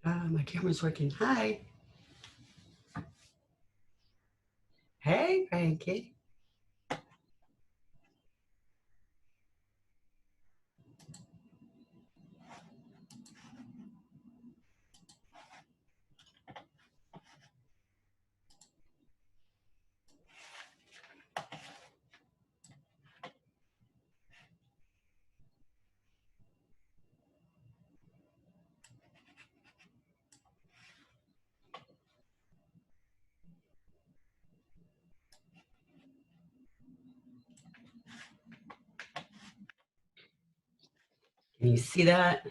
My camera's working. Hi. Hey, Frankie. Can you see that?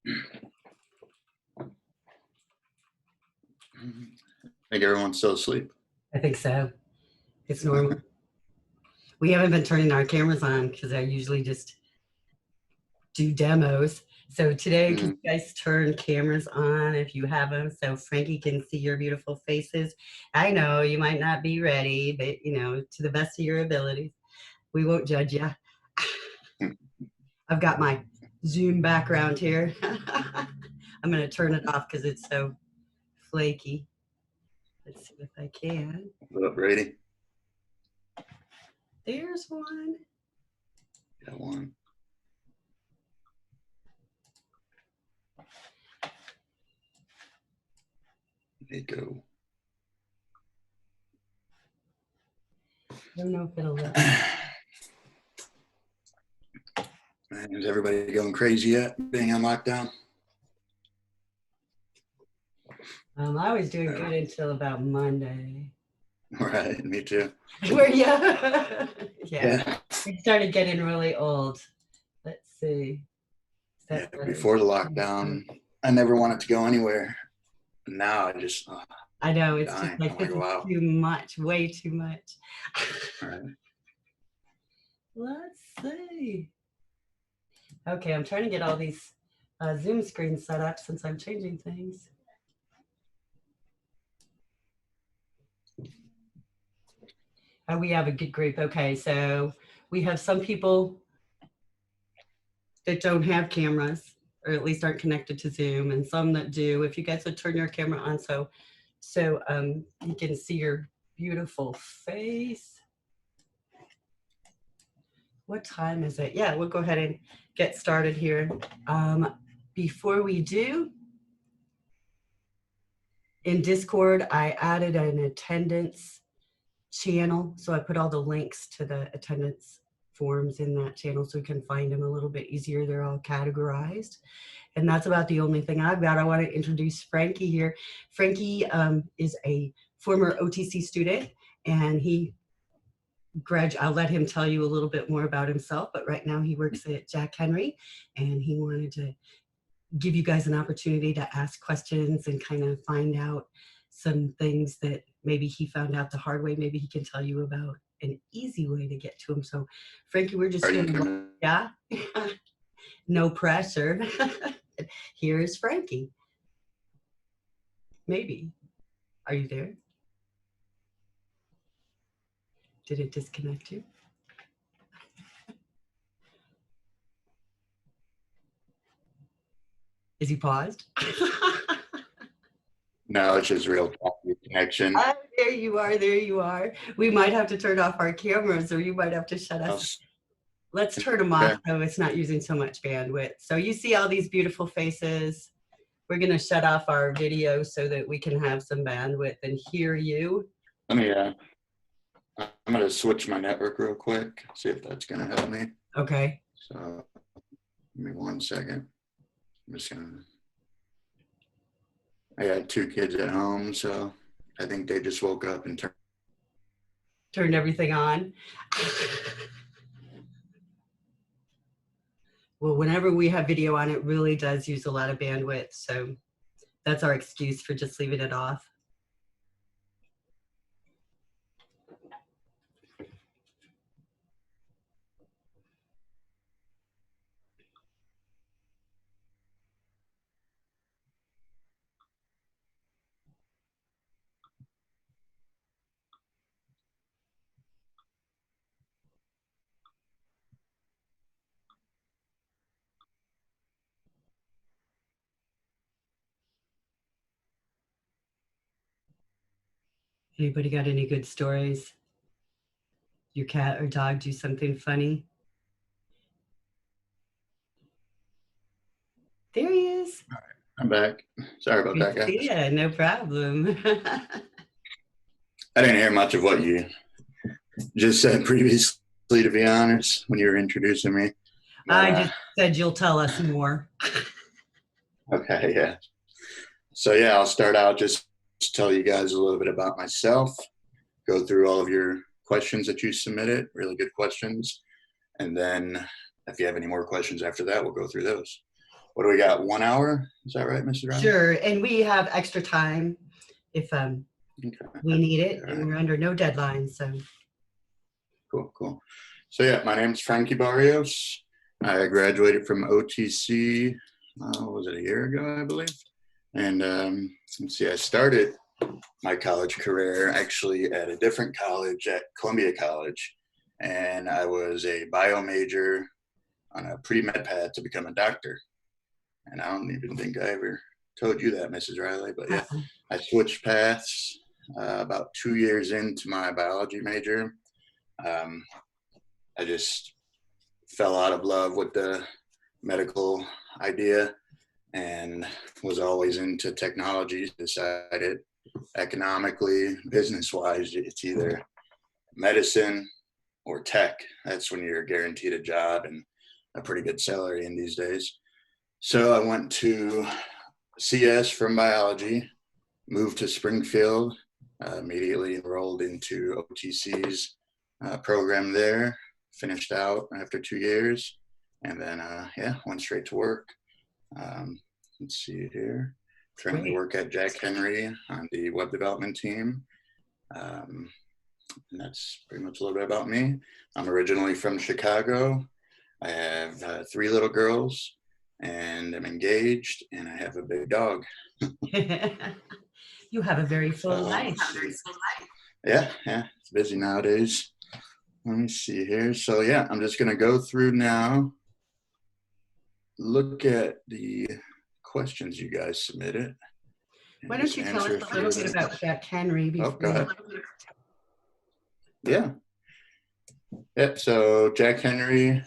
I think everyone's still asleep. I think so. It's normal. We haven't been turning our cameras on because I usually just do demos. So today, can you guys turn cameras on if you have them so Frankie can see your beautiful faces? I know you might not be ready, but to the best of your abilities, we won't judge you. I've got my Zoom background here. I'm going to turn it off because it's so flaky. Let's see if I can. What up, Brady? There's one. Got one. There you go. I don't know if it'll look. Is everybody going crazy yet, being on lockdown? I was doing good until about Monday. Right, me too. Were you? Yeah. We started getting really old. Let's see. Yeah, before the lockdown, I never wanted to go anywhere. Now I just I know, it's dying. Just like, this is wow. Too much, way too much. Right. Let's see. Okay, I'm trying to get all these Zoom screens set up since I'm changing things. We have a good group. Okay, so we have some people that don't have cameras, or at least aren't connected to Zoom, and some that do. If you guys would turn your camera on so you can see your beautiful face. What time is it? Yeah, we'll go ahead and get started here. Before we do, in Discord, I added an attendance channel. So I put all the links to the attendance forms in that channel so you can find them a little bit easier. They're all categorized. And that's about the only thing I've got. I want to introduce Frankie here. Frankie is a former OTC student, and I'll let him tell you a little bit more about himself, but right now he works at Jack Henry, and he wanted to give you guys an opportunity to ask questions and kind of find out some things that maybe he found out the hard way. Maybe he can tell you about an easy way to get to him. So Frankie, we're just doing, yeah, no pressure. Here's Frankie. Maybe. Are you there? Did it disconnect you? Is he paused? No, it's just real connection. Oh, there you are. There you are. We might have to turn off our cameras, or you might have to shut us. Let's turn them off so it's not using so much bandwidth. So you see all these beautiful faces. We're going to shut off our video so that we can have some bandwidth and hear you. Let me, I'm going to switch my network real quick, see if that's going to help me. Okay. So, give me 1 second. I'm just going to, I got 2 kids at home, so I think they just woke up and turned everything on. Well, whenever we have video on, it really does use a lot of bandwidth. So that's our excuse for just leaving it off. Anybody got any good stories? Your cat or dog do something funny? There he is. I'm back. Sorry about Good that, to see guys. ya. No problem. I didn't hear much of what you just said previously, to be honest, when you were introducing me. But, I just said you'll tell us more. okay, yeah. So yeah, I'll start out just to tell you guys a little bit about myself, go through all of your questions that you submitted, really good questions. And then if you have any more questions after that, we'll go through those. What do we got? 1 hour? Is that right, Mrs. Ryan? Sure. And we have extra time if we need it, All and right. we're under no deadline. So Cool. So yeah, my name is Frankie Barrios. I graduated from OTC, was it a year ago, I believe? And let's see, I started my college career actually at a different college, at Columbia College. And I was a bio major on a pre-med path to become a doctor. And I don't even think I ever told you that, Mrs. Riley, but yeah, I switched paths about 2 years into my biology major. I just fell out of love with the medical idea and was always into technology. Decided economically, business-wise, it's either medicine or tech. That's when you're guaranteed a job and a pretty good salary in these days. So I went to CS from biology, moved to Springfield, immediately enrolled into OTC's program there, finished out after 2 years, and then, went straight to work. Let's see here. Currently work at Jack Henry on the web development team. And that's pretty much a little bit about me. I'm originally from Chicago. I have 3 little girls, and I'm engaged, and I have a big dog. you have a very full life. Yeah, it's busy nowadays. Let me see here. So yeah, I'm just gonna go through now, look at the questions you guys submitted. Why don't you tell us a little bit about Jack Henry before? Oh, go ahead. Yeah. Yep. So Jack Henry,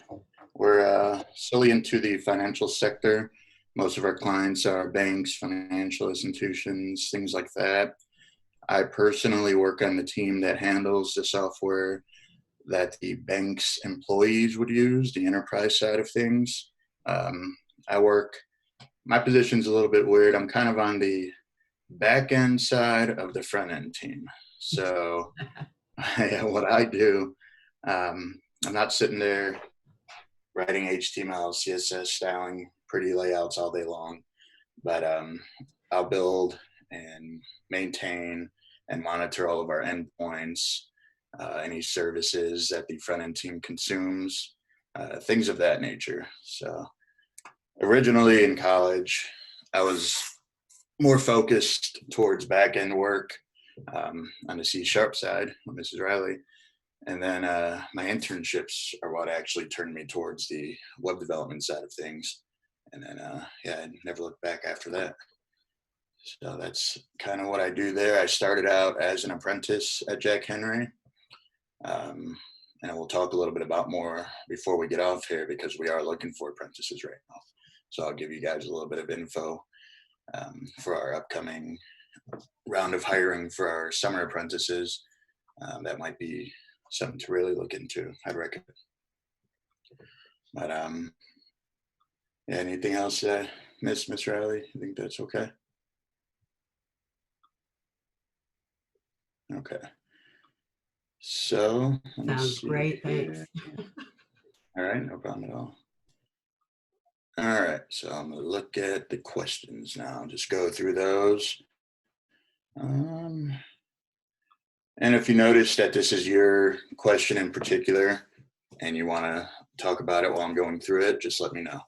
we're solely into the financial sector. Most of our clients are banks, financial institutions, things like that. I personally work on the team that handles the software that the bank's employees would use, the enterprise side of things. My position's a little bit weird. I'm kind of on the back end side of the front end team. So what I do, I'm not sitting there writing HTML, CSS, styling pretty layouts all day long, but I'll build and maintain and monitor all of our endpoints, any services that the front end team consumes, things of that nature. So originally in college, I was more focused towards back end work on the C# side with Mrs. Riley. And then my internships are what actually turned me towards the web development side of things. And then, I never looked back after that. So that's kind of what I do there. I started out as an apprentice at Jack Henry. And we'll talk a little bit about more before we get off here, because we are looking for apprentices right now. So I'll give you guys a little bit of info for our upcoming round of hiring for our summer apprentices. That might be something to really look into, I'd recommend. But anything else, Miss Riley? I think that's okay. Okay. So sounds great. Thanks. All right, no problem at all. All right, so I'm gonna look at the questions now. Just go through those. And if you notice that this is your question in particular and you want to talk about it while I'm going through it, just let me know.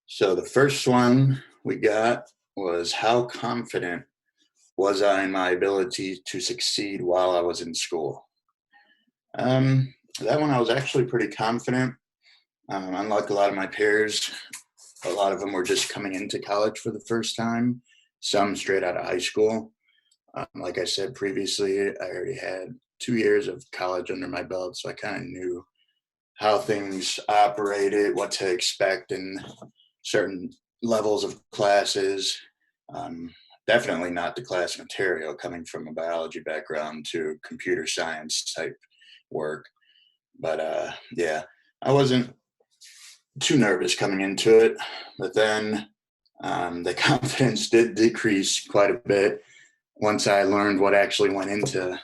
So the first one we got was, how confident was I in my ability to succeed while I was in school? That one I was actually pretty confident. Unlike a lot of my peers, a lot of them were just coming into college for the first time, some straight out of high school. Like I said previously, I already had 2 years of college under my belt, so I kind of knew how things operated, what to expect in certain levels of classes. Um, Definitely not the class material coming from a biology background to computer science type work. But yeah, I wasn't too nervous coming into it. But then the confidence did decrease quite a bit once I learned what actually went into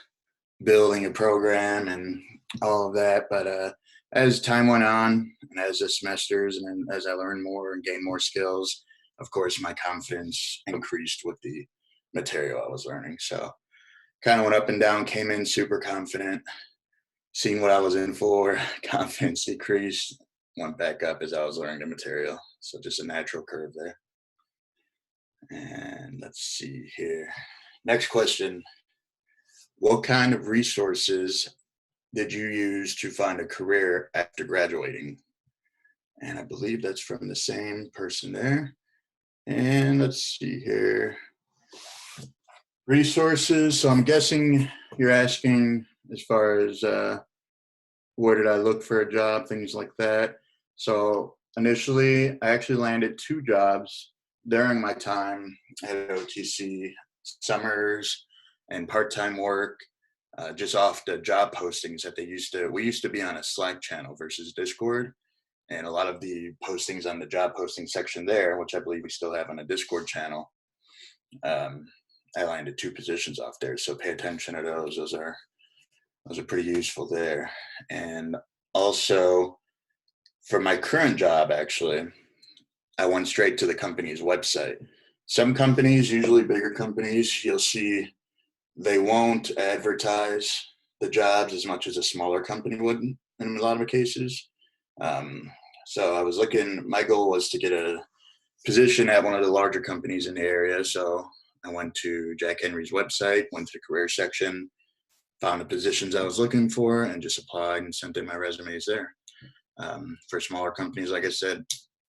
building a program and all of that. But as time went on and as the semesters and as I learned more and gained more skills, of course, my confidence increased with the material I was learning. So kind of went up and down, came in super confident, seeing what I was in for, confidence decreased, went back up as I was learning the material. So just a natural curve there. And let's see here. Next question. What kind of resources did you use to find a career after graduating? And I believe that's from the same person there. And let's see here. Resources. So I'm guessing you're asking as far as where did I look for a job, things like that. So initially, I actually landed 2 jobs during my time at OTC, summers and part-time work, just off the job postings that we used to be on a Slack channel versus Discord. And a lot of the postings on the job posting section there, which I believe we still have on a Discord channel, um, I landed 2 positions off there. So pay attention to those. Those are pretty useful there. And also for my current job, actually, I went straight to the company's website. Some companies, usually bigger companies, you'll see they won't advertise the jobs as much as a smaller company would in a lot of cases. So I was looking, my goal was to get a position at one of the larger companies in the area. So I went to Jack Henry's website, went to the career section, found the positions I was looking for, and just applied and sent in my resumes there. For smaller companies, like I said,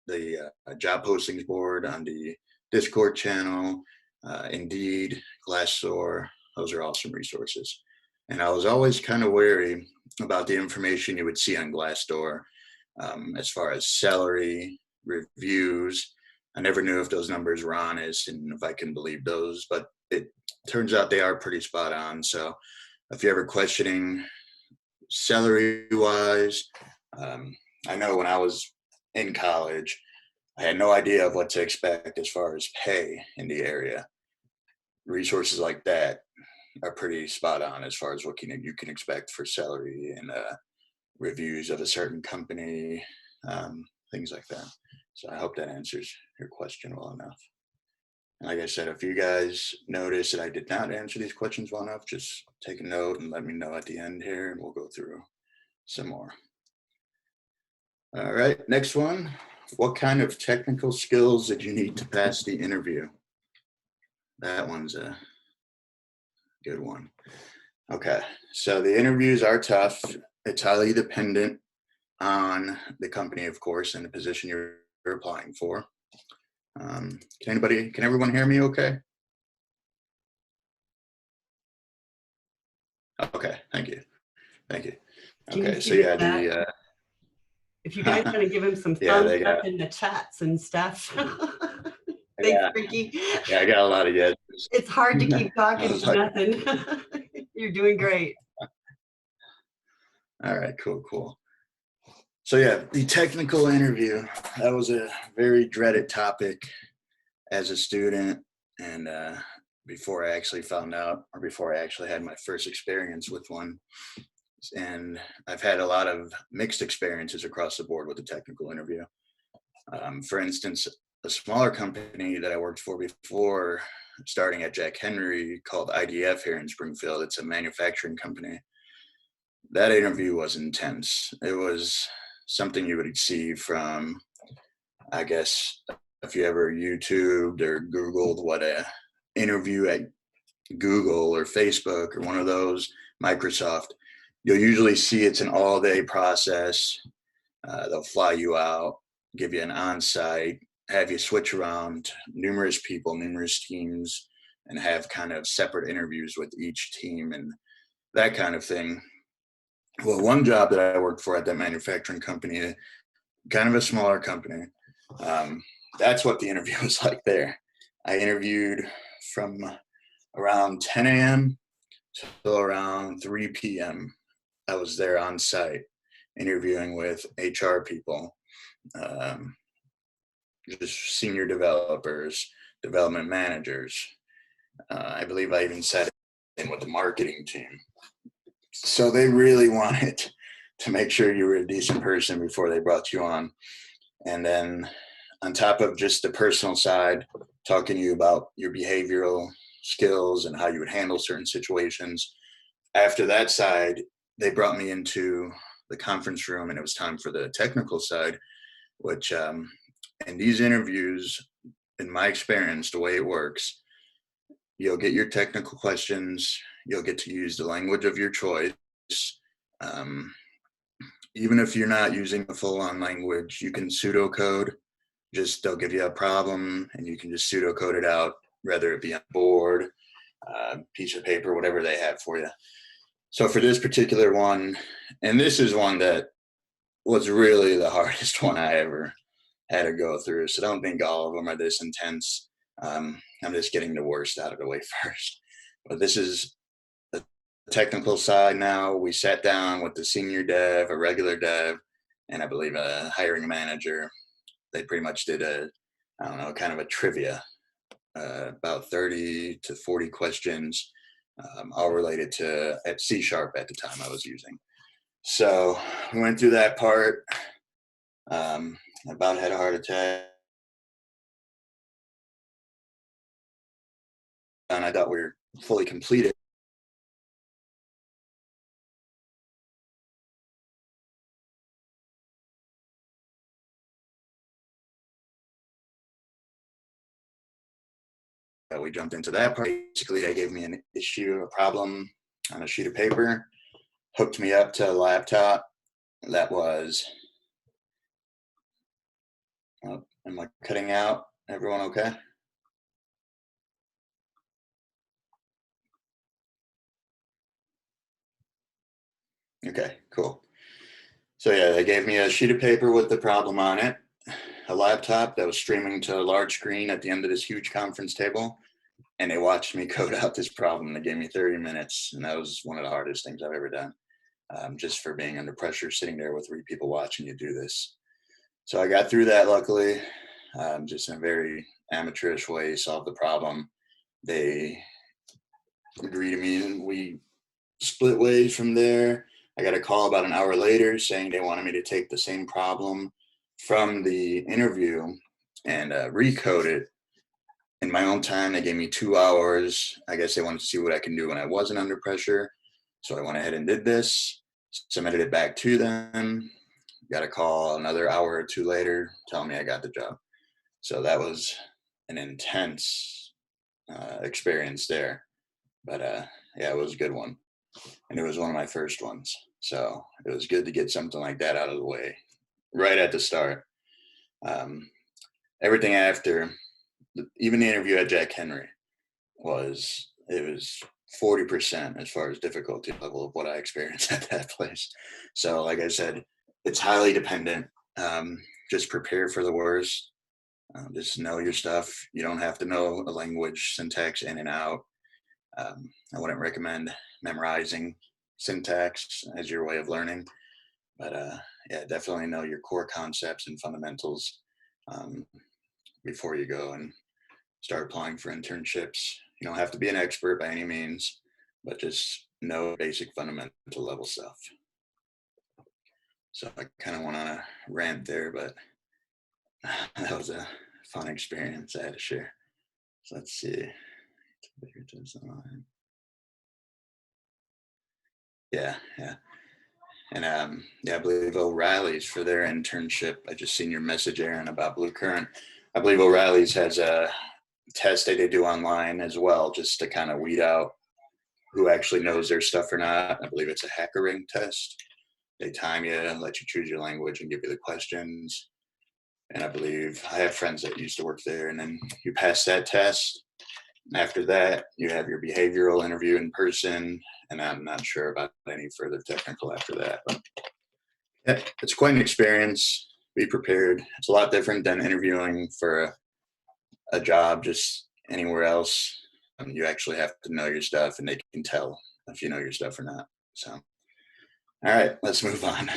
the job postings board on the Discord channel, Indeed, Glassdoor, those are awesome resources. And I was always kind of wary about the information you would see on Glassdoor as far as salary, reviews. I never knew if those numbers were honest and if I can believe those, but it turns out they are pretty spot on. So if you're ever questioning salary wise, I know when I was in college, I had no idea of what to expect as far as pay in the area. Resources like that are pretty spot on as far as what you can expect for salary and reviews of a certain company, things like that. So I hope that answers your question well enough. And like I said, if you guys notice that I did not answer these questions well enough, just take a note and let me know at the end here, and we'll go through some more. All right, next one. What kind of technical skills did you need to pass the interview? That one's a good one. Okay, so the interviews are tough. It's highly dependent on the company, of course, and the position you're applying for. Can everyone hear me okay? Okay, thank you. Thank you. Can you Okay, so see the yeah, chat? If you guys want to give him some yeah, thumbs up in the chats and stuff. Thanks, yeah, Frankie. yeah, I got a lot of yeses. It's hard to keep I talking was to like, nothing. You're doing great. all right, cool. So yeah, the technical interview, that was a very dreaded topic as a student. And before I actually found out, or before I actually had my first experience with one. And I've had a lot of mixed experiences across the board with the technical interview. For instance, a smaller company that I worked for before starting at Jack Henry called IDF here in Springfield, it's a manufacturing company. That interview was intense. It was something you would see from, I guess, if you ever YouTubed or Googled what a interview at Google or Facebook or one of those, Microsoft, you'll usually see it's an all-day process. They'll fly you out, give you an on-site, have you switch around numerous people, numerous teams, and have kind of separate interviews with each team and that kind of thing. Well, one job that I worked for at that manufacturing company, kind of a smaller company, that's what the interview was like there. I interviewed from around 10 a.m. till around 3 p.m. I was there on site interviewing with HR people, um, just senior developers, development managers. I believe I even sat in with the marketing team. So they really wanted to make sure you were a decent person before they brought you on. And then on top of just the personal side, talking to you about your behavioral skills and how you would handle certain situations. After that side, they brought me into the conference room and it was time for the technical side, which in these interviews, in my experience, the way it works, you'll get your technical questions, you'll get to use the language of your choice. Um, Even if you're not using the full-on language, you can pseudocode. Just they'll give you a problem and you can just pseudocode it out, whether it be on board, piece of paper, whatever they have for you. So for this particular one, and this is one that was really the hardest one I ever had to go through. So don't think all of them are this intense. I'm just getting the worst out of the way first. But this is the technical side now. We sat down with the senior dev, a regular dev, and I believe a hiring manager. They pretty much did I don't know, kind of a trivia, about 30 to 40 questions, all related to at C# at the time I was using. So we went through that part. I about had a heart attack. And I thought we were fully completed. We jumped into that part. Basically, they gave me an issue, a problem on a sheet of paper, hooked me up to a laptop. That was, oh, am I cutting out? Everyone okay? Okay, cool. So yeah, they gave me a sheet of paper with the problem on it, a laptop that was streaming to a large screen at the end of this huge conference table, and they watched me code out this problem. They gave me 30 minutes, and that was one of the hardest things I've ever done, just for being under pressure, sitting there with 3 people watching you do this. So I got through that, luckily, just in a very amateurish way, solved the problem. They agreed to me, and we split ways from there. I got a call about an hour later saying they wanted me to take the same problem from the interview and recode it in my own time. They gave me 2 hours. I guess they wanted to see what I can do when I wasn't under pressure. So I went ahead and did this, submitted it back to them, got a call another hour or 2 later telling me I got the job. So that was an intense experience there. But yeah, it was a good one. And it was one of my first ones. So it was good to get something like that out of the way right at the start. Everything after, even the interview at Jack Henry was 40% as far as difficulty level of what I experienced at that place. So like I said, it's highly dependent. Just prepare for the worst. Just know your stuff. You don't have to know a language syntax in and out. I wouldn't recommend memorizing syntax as your way of learning, but yeah, definitely know your core concepts and fundamentals before you go and start applying for internships. You don't have to be an expert by any means, but just know basic fundamental level stuff. So I kind of went on a rant there, but that was a fun experience I had to share. So let's see. Yeah, yeah. And yeah, I believe O'Reilly's for their internship. I just seen your message, Aaron, about Blue Current. I believe O'Reilly's has a test that they do online as well, just to kind of weed out who actually knows their stuff or not. I believe it's a hackering test. They time you, let you choose your language, and give you the questions. And I believe I have friends that used to work there, and then you pass that test, After that, you have your behavioral interview in person, and I'm not sure about any further technical after that. But yeah, it's quite an experience. Be prepared. It's a lot different than interviewing for a job just anywhere else. You actually have to know your stuff, and they can tell if you know your stuff or not. So, all right, let's move on.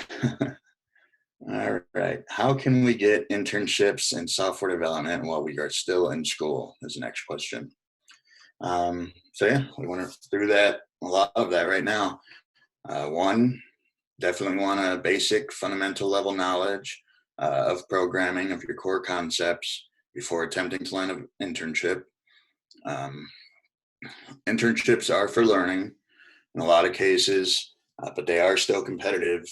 All right. How can we get internships in software development while we are still in school? Is the next question. So yeah, we want to through that a lot of that right now. One, definitely want a basic fundamental level knowledge of programming, of your core concepts before attempting to land an internship. Um, Internships are for learning in a lot of cases, but they are still competitive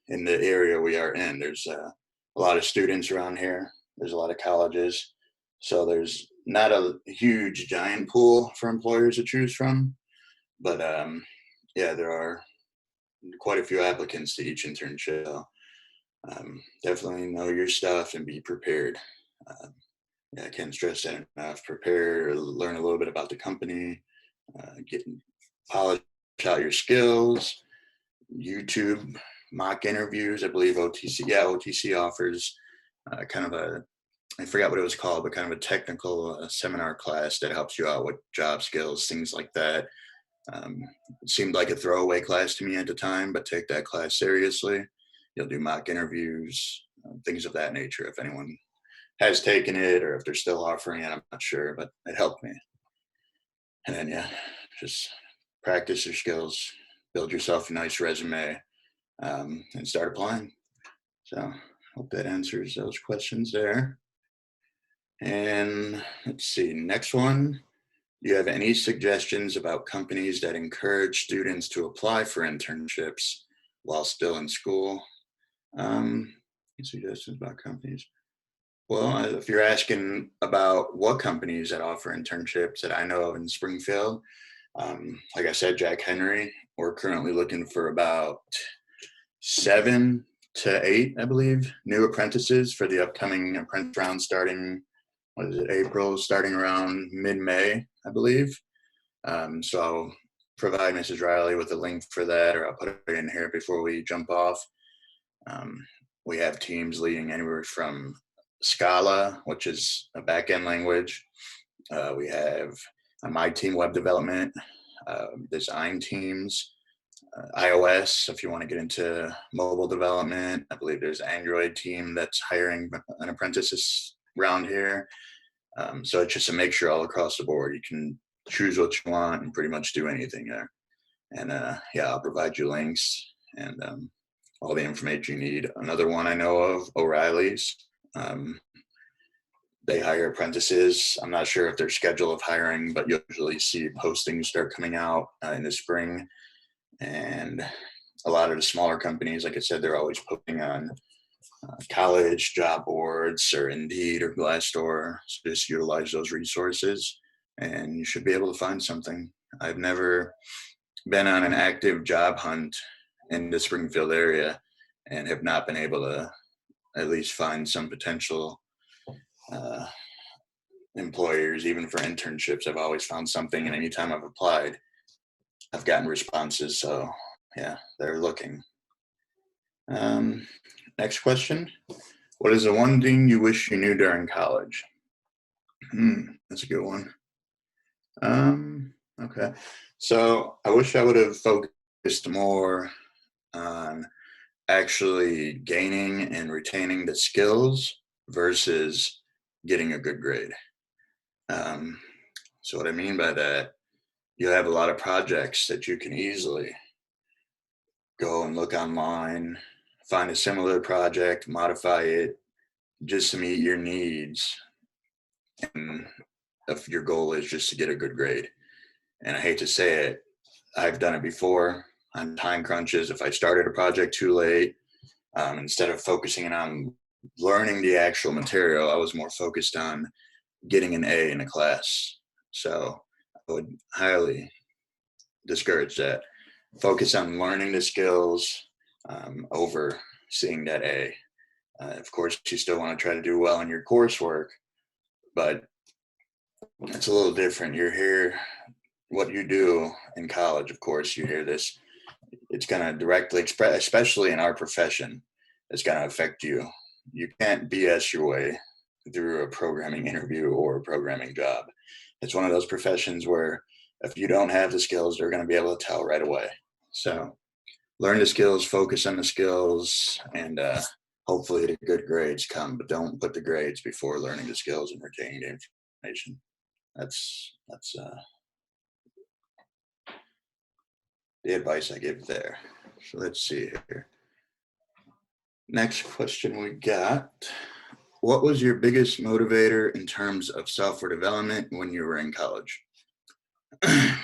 in the area we are in. There's a lot of students around here. There's a lot of colleges. So there's not a huge giant pool for employers to choose from, but yeah, there are quite a few applicants to each internship. So, definitely know your stuff and be prepared. Um, yeah, I can't stress that enough. Prepare, learn a little bit about the company, get polish out your skills. YouTube mock interviews. I believe OTC offers kind of a, I forgot what it was called, but kind of a technical seminar class that helps you out with job skills, things like that. It seemed like a throwaway class to me at the time, but take that class seriously. You'll do mock interviews, things of that nature. If anyone has taken it or if they're still offering it, I'm not sure, but it helped me. And then, yeah, just practice your skills, build yourself a nice resume, and start applying. So, hope that answers those questions there. And let's see, next one. Do you have any suggestions about companies that encourage students to apply for internships while still in school? Any suggestions about companies? Well, if you're asking about what companies that offer internships that I know of in Springfield, like I said, Jack Henry, we're currently looking for about 7 to 8, I believe, new apprentices for the upcoming apprentice round starting, what is it, April, starting around mid-May, I believe. So I'll provide Mrs. Riley with a link for that, or I'll put it in here before we jump off. We have teams leading anywhere from Scala, which is a back-end language. We have on my team web development, design teams, iOS, if you want to get into mobile development. I believe there's an Android team that's hiring an apprentice around here. So it's just a mixture all across the board. You can choose what you want and pretty much do anything there. And yeah, I'll provide you links and all the information you need. Another one I know of, O'Reilly's. They hire apprentices. I'm not sure if their schedule of hiring, but you usually see postings start coming out in the spring. And a lot of the smaller companies, like I said, they're always posting on college job boards or Indeed or Glassdoor. So just utilize those resources and you should be able to find something. I've never been on an active job hunt in the Springfield area and have not been able to at least find some potential employers, even for internships. I've always found something, and anytime I've applied, I've gotten responses. So yeah, they're looking. Next question. What is the one thing you wish you knew during college? That's a good one. Okay. So I wish I would have focused more on actually gaining and retaining the skills versus getting a good grade. So what I mean by that, you have a lot of projects that you can easily go and look online, find a similar project, modify it just to meet your needs. And if your goal is just to get a good grade. And I hate to say it, I've done it before on time crunches. If I started a project too late, instead of focusing on learning the actual material, I was more focused on getting an A in a class. So I would highly discourage that. Focus on learning the skills over seeing that A. Of course, you still want to try to do well in your coursework, but it's a little different. You're here, what you do in college, of course, you hear this, it's going to directly express, especially in our profession, it's going to affect you. You can't BS your way through a programming interview or a programming job. It's one of those professions where if you don't have the skills, they're going to be able to tell right away. So learn the skills, focus on the skills, and hopefully the good grades come, but don't put the grades before learning the skills and retaining the information. That's the advice I give there. So let's see here. Next question we got. What was your biggest motivator in terms of software development when you were in college? To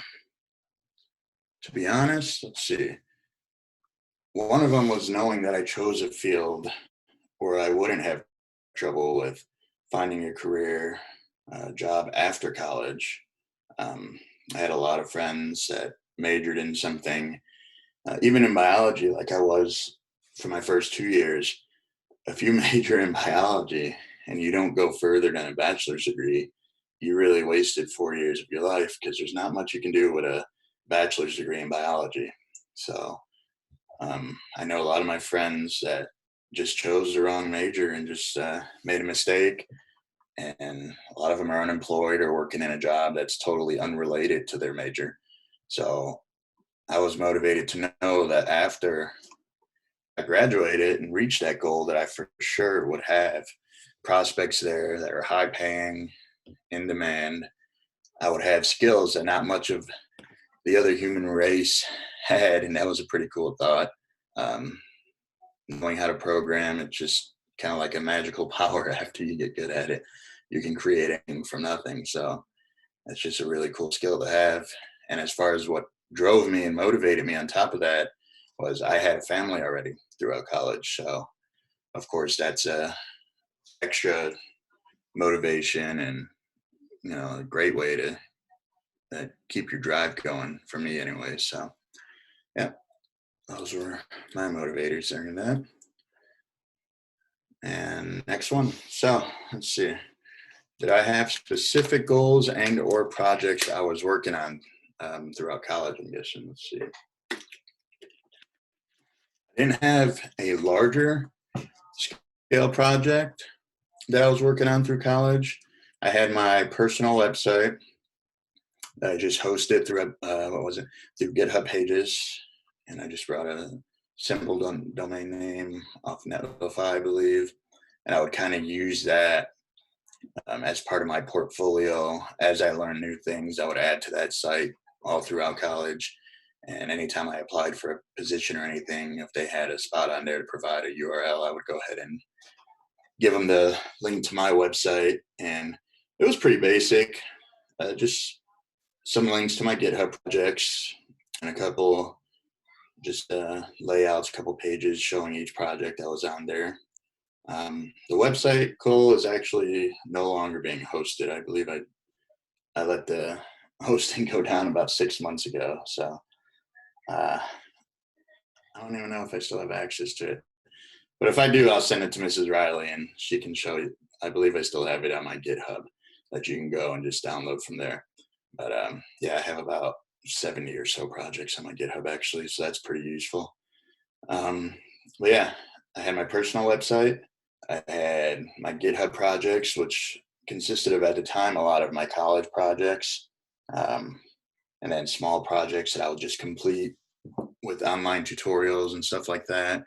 be honest, let's see. One of them was knowing that I chose a field where I wouldn't have trouble with finding a career job after college. I had a lot of friends that majored in something, even in biology, like I was for my first 2 years. If you major in biology and you don't go further than a bachelor's degree, you really wasted 4 years of your life because there's not much you can do with a bachelor's degree in biology. So I know a lot of my friends that just chose the wrong major and just made a mistake. And a lot of them are unemployed or working in a job that's totally unrelated to their major. So I was motivated to know that after I graduated and reached that goal, that I for sure would have prospects there that are high paying, in demand. I would have skills that not much of the other human race had, and that was a pretty cool thought. Um, Knowing how to program, it's just kind of like a magical power. After you get good at it, you can create anything from nothing. So that's just a really cool skill to have. And as far as what drove me and motivated me on top of that was I had a family already throughout college. So of course that's a extra motivation and a great way to keep your drive going for me anyway. So yeah, those were my motivators during that. And next one. So let's see. Did I have specific goals and or projects I was working on throughout college? I'm guessing. Let's see. I didn't have a larger scale project that I was working on through college. I had my personal website. I just hosted through through GitHub Pages, and I just brought a simple domain name off Netlify, I believe, and I would kind of use that as part of my portfolio. As I learned new things, I would add to that site all throughout college. And anytime I applied for a position or anything, if they had a spot on there to provide a URL, I would go ahead and give them the link to my website. And it was pretty basic, just some links to my GitHub projects and a couple just layouts, a couple pages showing each project that was on there. The website, Cole, is actually no longer being hosted. I believe I let the hosting go down about 6 months ago. So I don't even know if I still have access to it. But if I do, I'll send it to Mrs. Riley and she can show you. I believe I still have it on my GitHub that you can go and just download from there. But yeah, I have about 70 or so projects on my GitHub actually, so that's pretty useful. But yeah, I had my personal website. I had my GitHub projects, which consisted of, at the time, a lot of my college projects, and then small projects that I would just complete with online tutorials and stuff like that.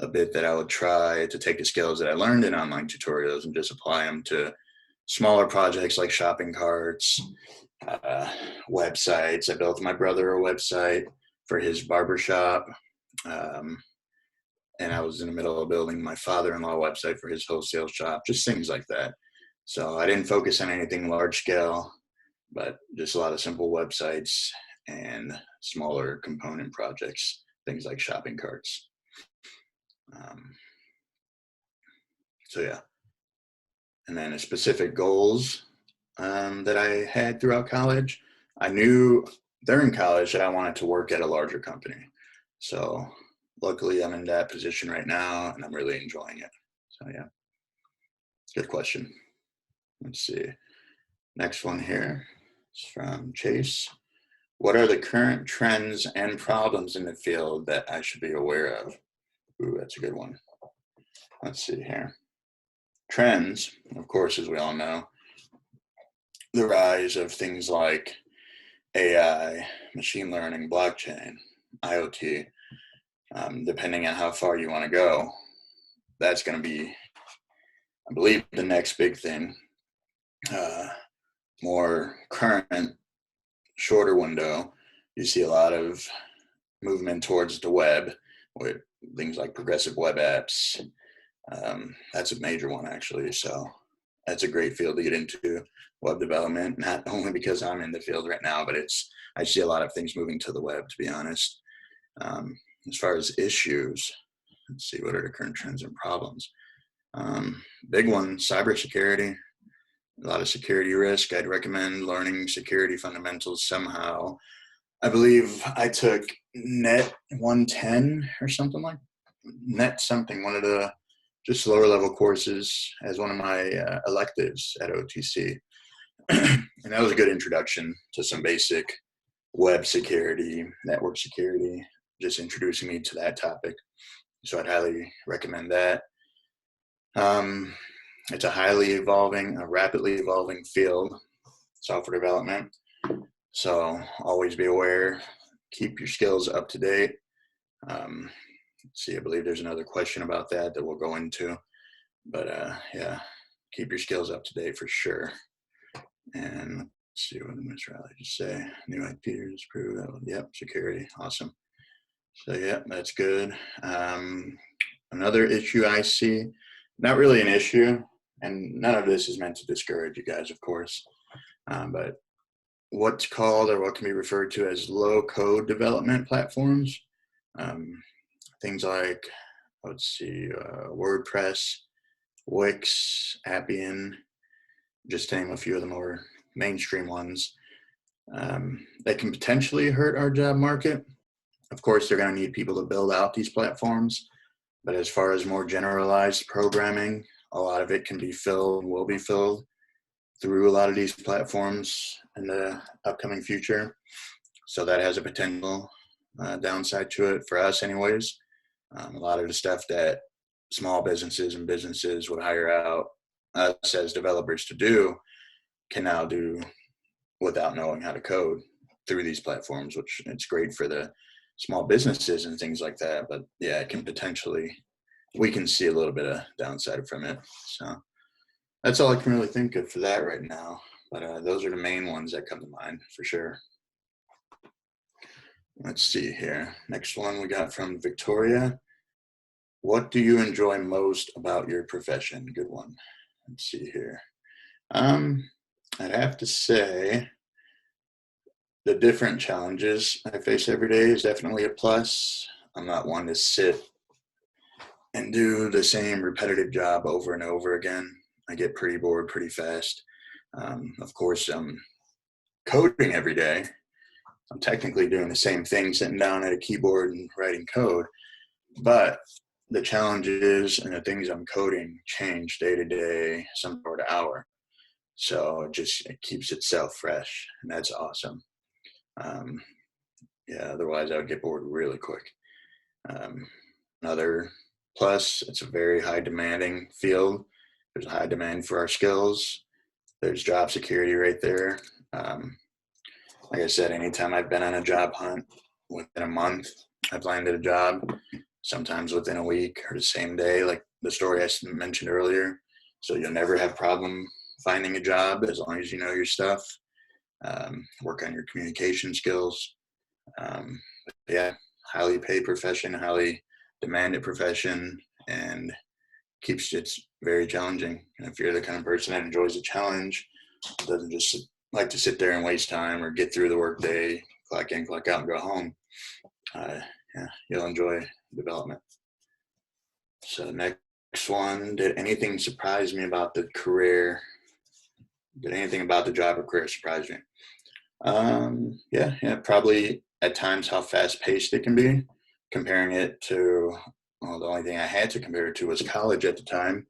A bit that I would try to take the skills that I learned in online tutorials and just apply them to smaller projects like shopping carts, websites. I built my brother a website for his barbershop. And I was in the middle of building my father-in-law website for his wholesale shop, just things like that. So I didn't focus on anything large scale, but just a lot of simple websites and smaller component projects, things like shopping carts. So yeah. And then the specific goals that I had throughout college, I knew during college that I wanted to work at a larger company. So luckily I'm in that position right now and I'm really enjoying it. So yeah, good question. Let's see. Next one here is from Chase. What are the current trends and problems in the field that I should be aware of? Ooh, that's a good one. Let's see here. Trends, of course, as we all know, the rise of things like AI, machine learning, blockchain, IoT, depending on how far you want to go, that's going to be, I believe, the next big thing. More current, shorter window, you see a lot of movement towards the web with things like progressive web apps. That's a major one, actually. So that's a great field to get into, web development, not only because I'm in the field right now, but I see a lot of things moving to the web, to be honest. As far as issues, let's see, what are the current trends and problems? Big one, cybersecurity. A lot of security risk. I'd recommend learning security fundamentals somehow. I believe I took Net 110 or something like Net something, one of the just lower level courses as one of my electives at OTC. And that was a good introduction to some basic web security, network security, just introducing me to that topic. So I'd highly recommend that. It's a rapidly evolving field, software development. So always be aware, keep your skills up to date. Let's see, I believe there's another question about that we'll go into. But yeah, keep your skills up to date for sure. And let's see what Ms. Riley just say. New IPs, prove that one. Yep, security, awesome. So yeah, that's good. Another issue I see, not really an issue, and none of this is meant to discourage you guys, of course, but what's called or what can be referred to as low code development platforms. Things like, let's see, WordPress, Wix, Appian, just to name a few of the more mainstream ones. They can potentially hurt our job market. Of course, they're going to need people to build out these platforms. But as far as more generalized programming, a lot of it can be filled and will be filled through a lot of these platforms in the upcoming future. So that has a potential downside to it for us anyways. A lot of the stuff that small businesses and businesses would hire out us as developers to do can now do without knowing how to code through these platforms, which it's great for the small businesses and things like that. But yeah, it can potentially, we can see a little bit of downside from it. So that's all I can really think of for that right now. But those are the main ones that come to mind for sure. Let's see here. Next one we got from Victoria. What do you enjoy most about your profession? Good one. Let's see here. I'd have to say the different challenges I face every day is definitely a plus. I'm not one to sit and do the same repetitive job over and over again. I get pretty bored pretty fast. Of course, I'm coding every day. I'm technically doing the same thing, sitting down at a keyboard and writing code. But the challenges and the things I'm coding change day to day, some hour to hour. So it keeps itself fresh, and that's awesome. Yeah, otherwise I would get bored really quick. Another plus, it's a very high demanding field. There's a high demand for our skills. There's job security right there. Like I said, anytime I've been on a job hunt, within a month, I've landed a job, sometimes within a week or the same day, like the story I mentioned earlier. So you'll never have problem finding a job as long as you know your stuff. Work on your communication skills. Yeah, highly paid profession, highly demanded profession, and keeps it very challenging. And if you're the kind of person that enjoys a challenge, doesn't just like to sit there and waste time or get through the workday, clock in, clock out, and go home, yeah, you'll enjoy development. So next one, did anything surprise me about the career? Did anything about the job or career surprise me? Yeah, probably at times how fast paced it can be. Comparing it to, well, the only thing I had to compare it to was college at the time.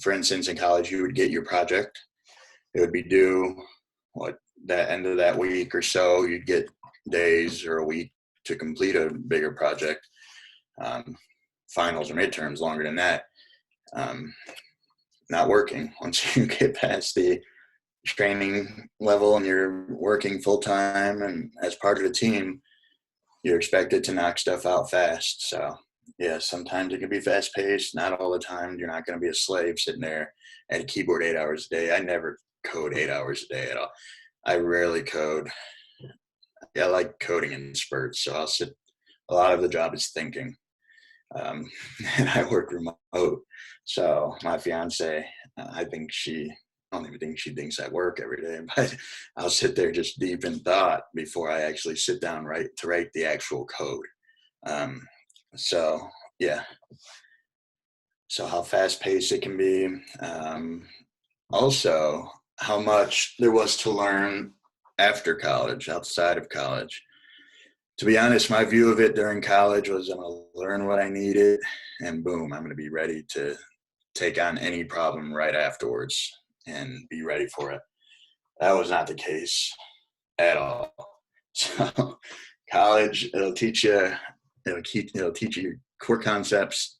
For instance, in college, you would get your project, it would be due, that end of that week or so, you'd get days or a week to complete a bigger project. Finals or midterms longer than that. Not working. Once you get past the training level and you're working full time and as part of the team, you're expected to knock stuff out fast. So yeah, sometimes it can be fast paced, not all the time. You're not going to be a slave sitting there at a keyboard 8 hours a day. I never code 8 hours a day at all. I rarely code. I like coding in spurts. So I'll sit, a lot of the job is thinking. And I work remote. So my fiance, I don't even think she thinks I work every day, but I'll sit there just deep in thought before I actually sit down to write the actual code. So yeah. So how fast paced it can be. Also how much there was to learn after college, outside of college. To be honest, my view of it during college was I'm going to learn what I needed and boom, I'm going to be ready to take on any problem right afterwards and be ready for it. That was not the case at all. So college, it'll teach you core concepts.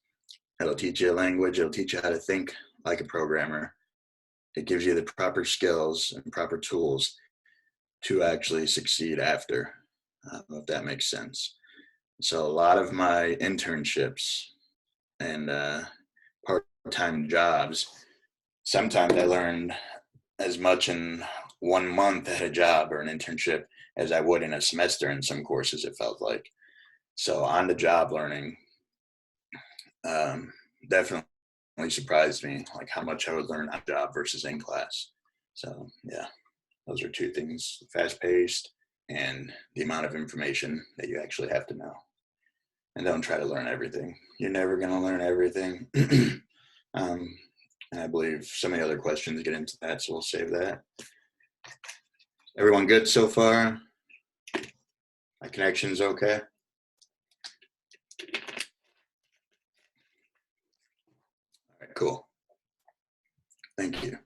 It'll teach you a language. It'll teach you how to think like a programmer. It gives you the proper skills and proper tools to actually succeed after, if that makes sense. So a lot of my internships and part-time jobs, sometimes I learned as much in 1 month at a job or an internship as I would in a semester in some courses, it felt like. So on the job learning definitely surprised me, like how much I would learn on job versus in class. So yeah, those are two things, fast-paced and the amount of information that you actually have to know. And don't try to learn everything. You're never going to learn everything. And I believe some of the other questions get into that, so we'll save that. Everyone good so far? My connection's okay? All right, cool. Thank you.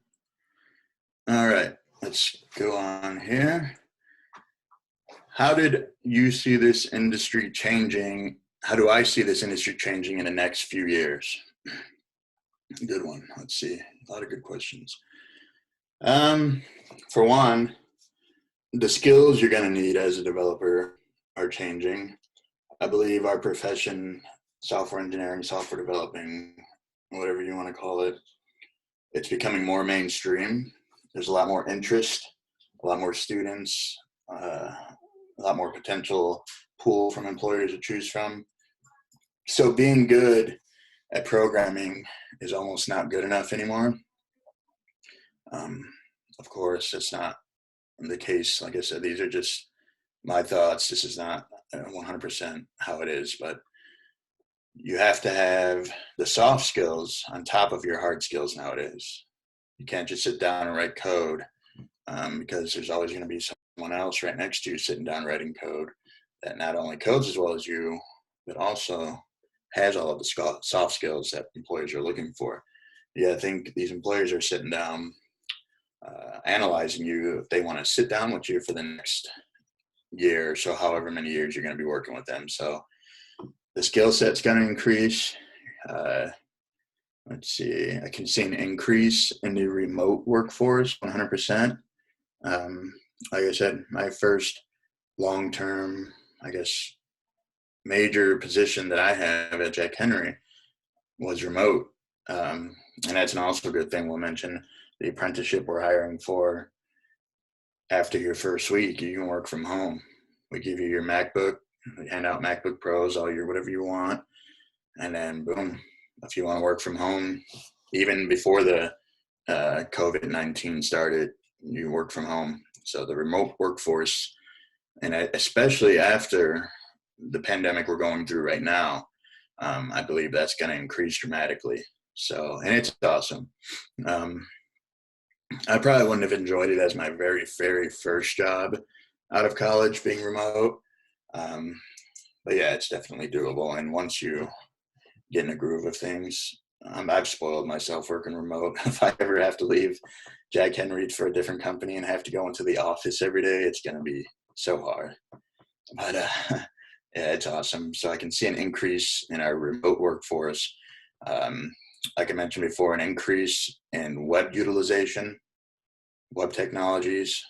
All right, let's go on here. How did you see this industry changing? How do I see this industry changing in the next few years? Good one. Let's see. A lot of good questions. For one, the skills you're going to need as a developer are changing. I believe our profession, software engineering, software developing, whatever you want to call it, it's becoming more mainstream. There's a lot more interest, a lot more students, a lot more potential pool from employers to choose from. So being good at programming is almost not good enough anymore. Of course, it's not the case. Like I said, these are just my thoughts. This is not 100% how it is, but you have to have the soft skills on top of your hard skills nowadays. You can't just sit down and write code because there's always going to be someone else right next to you sitting down writing code that not only codes as well as you, but also has all of the soft skills that employers are looking for. Yeah, I think these employers are sitting down, analyzing you if they want to sit down with you for the next year or so, however many years you're going to be working with them. So the skill set's going to increase. Let's see, I can see an increase in the remote workforce, 100%. Like I said, my first long-term, I guess, major position that I have at Jack Henry was remote. And that's an also good thing. We'll mention the apprenticeship we're hiring for. After your first week, you can work from home. We give you your MacBook, we hand out MacBook Pros, all your whatever you want. And then boom, if you want to work from home, even before the COVID-19 started, you work from home. So the remote workforce, and especially after the pandemic we're going through right now, I believe that's going to increase dramatically. So, and it's awesome. I probably wouldn't have enjoyed it as my very, very first job out of college being remote. But yeah, it's definitely doable. And once you get in a groove of things, I've spoiled myself working remote. If I ever have to leave Jack Henry for a different company and have to go into the office every day, it's going to be so hard. But yeah, it's awesome. So I can see an increase in our remote workforce. Like I mentioned before, an increase in web utilization, web technologies,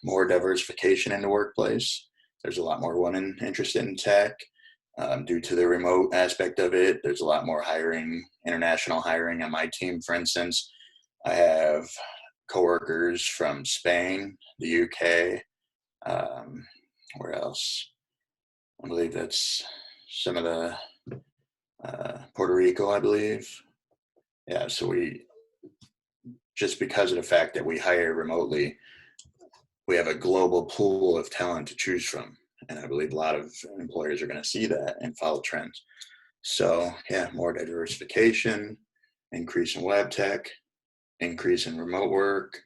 more diversification in the workplace. There's a lot more women interested in tech. Due to the remote aspect of it, there's a lot more hiring, international hiring on my team. For instance, I have coworkers from Spain, the UK, where else? I believe that's some of the Puerto Rico, I believe. Yeah, so we, just because of the fact that we hire remotely, we have a global pool of talent to choose from. And I believe a lot of employers are going to see that and follow trends. So yeah, more diversification, increase in web tech, increase in remote work,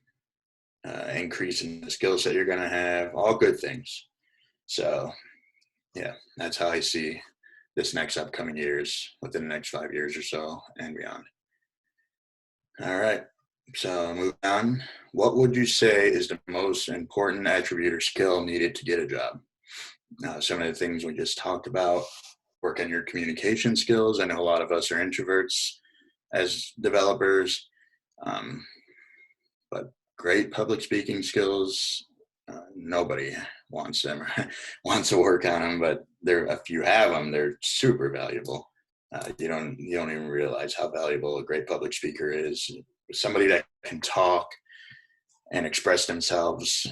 increase in the skill set you're going to have, all good things. So yeah, that's how I see this next upcoming years, within the next 5 years or so and beyond. All right, so moving on. What would you say is the most important attribute or skill needed to get a job? Some of the things we just talked about, work on your communication skills. I know a lot of us are introverts as developers, but great public speaking skills. Nobody wants them, wants to work on them, but if you have them, they're super valuable. You don't even realize how valuable a great public speaker is. Somebody that can talk and express themselves,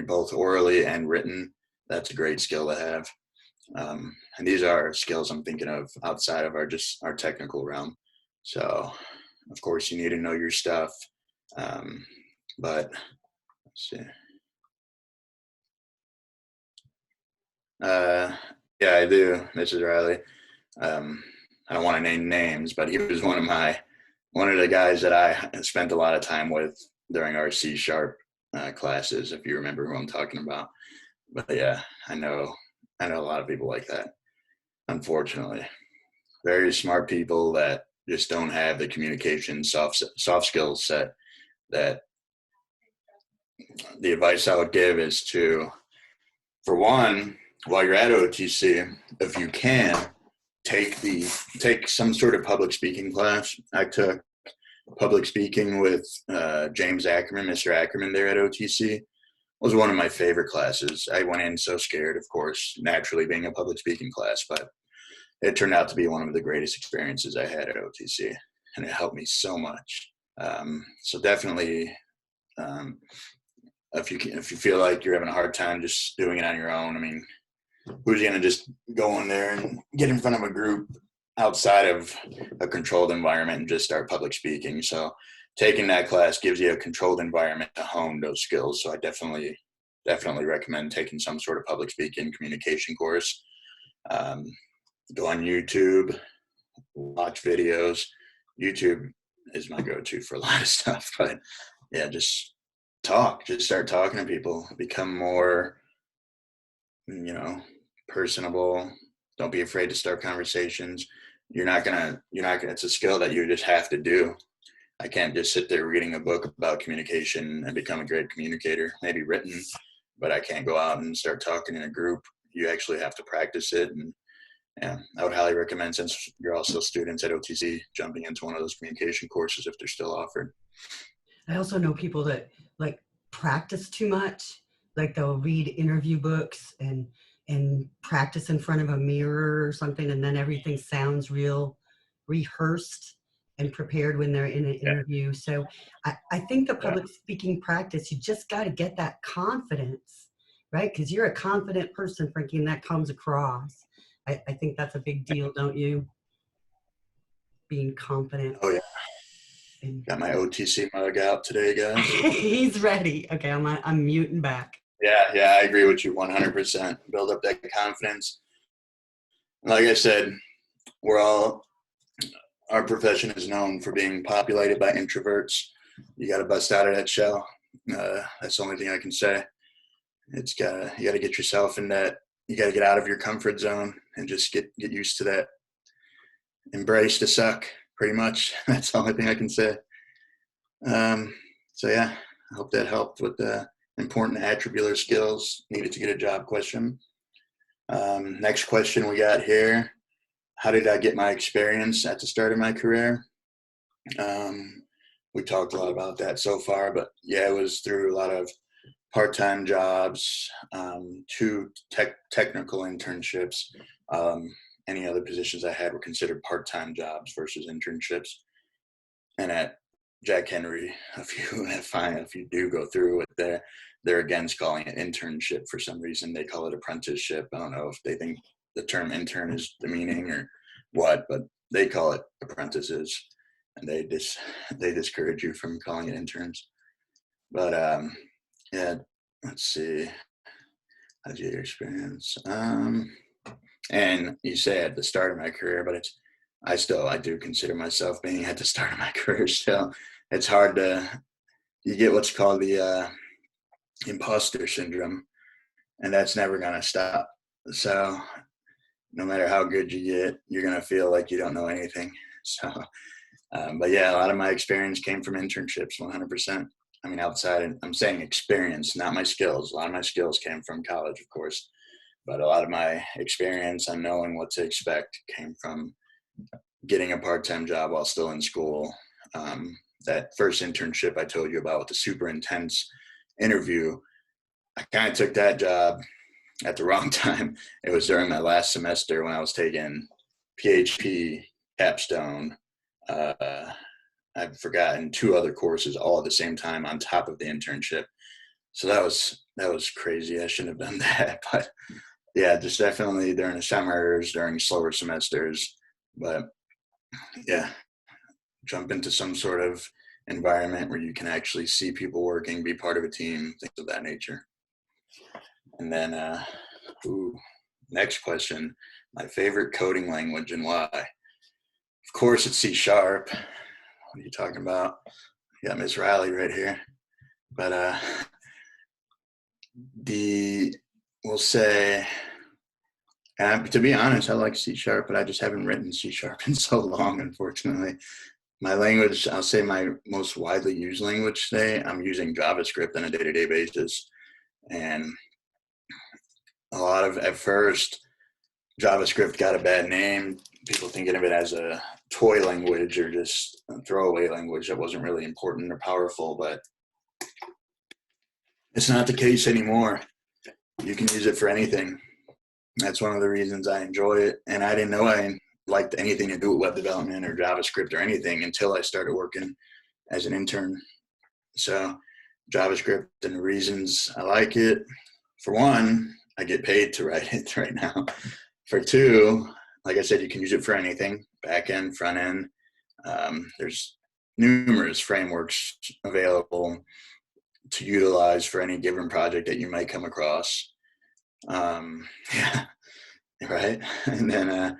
both orally and written, that's a great skill to have. And these are skills I'm thinking of outside of our technical realm. So, of course, you need to know your stuff. But let's see. Yeah, I do, Mrs. Riley. I don't want to name names, but he was one of the guys that I spent a lot of time with during our C# classes, if you remember who I'm talking about. But yeah, I know a lot of people like that, unfortunately. Very smart people that just don't have the communication soft skill set. That the advice I would give is to, for one, while you're at OTC, if you can, take some sort of public speaking class. I took public speaking with James Ackerman, Mr. Ackerman there at OTC. It was one of my favorite classes. I went in so scared, of course, naturally being a public speaking class, but it turned out to be one of the greatest experiences I had at OTC, and it helped me so much. So definitely, if you feel like you're having a hard time just doing it on your own, I mean, who's going to just go in there and get in front of a group outside of a controlled environment and just start public speaking? So taking that class gives you a controlled environment to hone those skills. So I definitely recommend taking some sort of public speaking communication course. Go on YouTube, watch videos. YouTube is my go-to for a lot of stuff, but yeah, just start talking to people, become more, personable. Don't be afraid to start conversations. It's a skill that you just have to do. I can't just sit there reading a book about communication and become a great communicator, maybe written, but I can't go out and start talking in a group. You actually have to practice it. And yeah, I would highly recommend, since you're also students at OTC, jumping into one of those communication courses if they're still offered. I also know people that like practice too much. Like they'll read interview books and practice in front of a mirror or something, and then everything sounds real rehearsed and prepared when they're in an interview. So I think the public speaking practice, you just got to get that confidence, right? Because you're a confident person, Frankie, and that comes across. I think that's a big deal, don't you? Being confident. Oh yeah. Got my OTC mug out today, guys. He's ready. Okay, I'm muting back. Yeah, I agree with you 100%. Build up that confidence. Like I said, our profession is known for being populated by introverts. You got to bust out of that shell. That's the only thing I can say. You got to get yourself in that. You got to get out of your comfort zone and just get used to that. embrace the suck, pretty much. That's the only thing I can say. So yeah, I hope that helped with the important attribular skills needed to get a job question. Next question we got here. How did I get my experience at the start of my career? We talked a lot about that so far, but yeah, it was through a lot of part-time jobs, 2 technical internships. Any other positions I had were considered part-time jobs versus internships. And at Jack Henry, if you do go through it, they're against calling it internship for some reason. They call it apprenticeship. I don't know if they think the term intern is demeaning or what, but they call it apprentices, and they discourage you from calling it interns. But yeah, let's see. How'd you get your experience? And you say at the start of my career, but I do consider myself being at the start of my career still. It's hard you get what's called the Imposter Syndrome, and that's never going to stop. So no matter how good you get, you're going to feel like you don't know anything. So, but yeah, a lot of my experience came from internships, 100%. I mean, I'm saying experience, not my skills. A lot of my skills came from college, of course, but a lot of my experience on knowing what to expect came from getting a part-time job while still in school. That first internship I told you about with the super intense interview, I kind of took that job at the wrong time. It was during my last semester when I was taking PHP, capstone, I've forgotten 2 other courses all at the same time on top of the internship. So that was crazy. I shouldn't have done that, but yeah, just definitely during the summers, during slower semesters. But yeah, jump into some sort of environment where you can actually see people working, be part of a team, things of that nature. And then, next question, my favorite coding language and why? Of course, it's C#. What are you talking about? You got Miss Riley right here. But we'll say, to be honest, I like C#, but I just haven't written C# in so long, unfortunately. My language, I'll say my most widely used language today, I'm using JavaScript on a day-to-day basis. And at first, JavaScript got a bad name. People thinking of it as a toy language or just a throwaway language that wasn't really important or powerful, but it's not the case anymore. You can use it for anything. That's one of the reasons I enjoy it. And I didn't know I liked anything to do with web development or JavaScript or anything until I started working as an intern. So JavaScript, and the reasons I like it, for one, I get paid to write it right now. For 2, like I said, you can use it for anything, back end, front end. There's numerous frameworks available to utilize for any given project that you might come across. Yeah, right. And then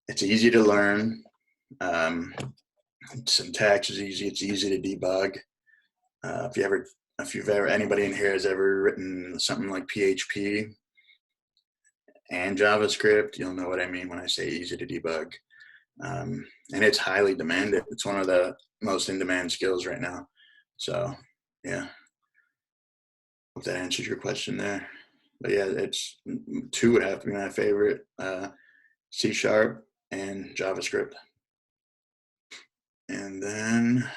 it's easy to learn. Syntax is easy. It's easy to debug. If anybody in here has ever written something like PHP and JavaScript, you'll know what I mean when I say easy to debug. And it's highly demanded. It's one of the most in-demand skills right now. So, yeah. Hope that answers your question there. But yeah, it's 2 would have to be my favorite, C# and JavaScript. And then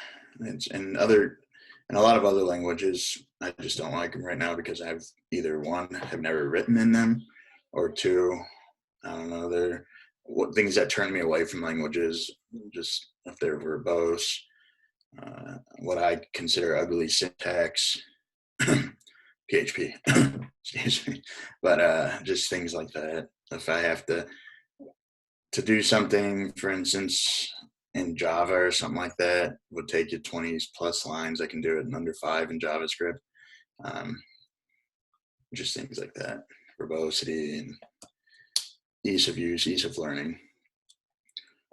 a lot of other languages, I just don't like them right now because I've either 1, have never written in them, or 2, I don't know, they're things that turn me away from languages, just if they're verbose, what I consider ugly syntax, PHP, excuse me, but just things like that. If I have to do something, for instance, in Java or something like that, would take you 20 plus lines. I can do it in under 5 in JavaScript. Just things like that, verbosity and ease of use, ease of learning.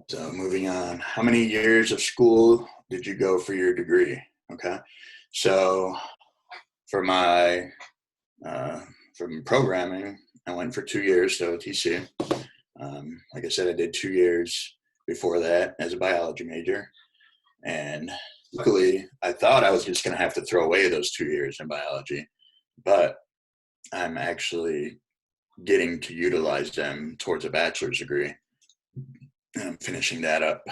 So moving on, how many years of school did you go for your degree? Okay, so for my from programming, I went for 2 years, so TC. Like I said, I did 2 years before that as a biology major. And luckily, I thought I was just going to have to throw away those 2 years in biology, but I'm actually getting to utilize them towards a bachelor's degree. And I'm finishing that up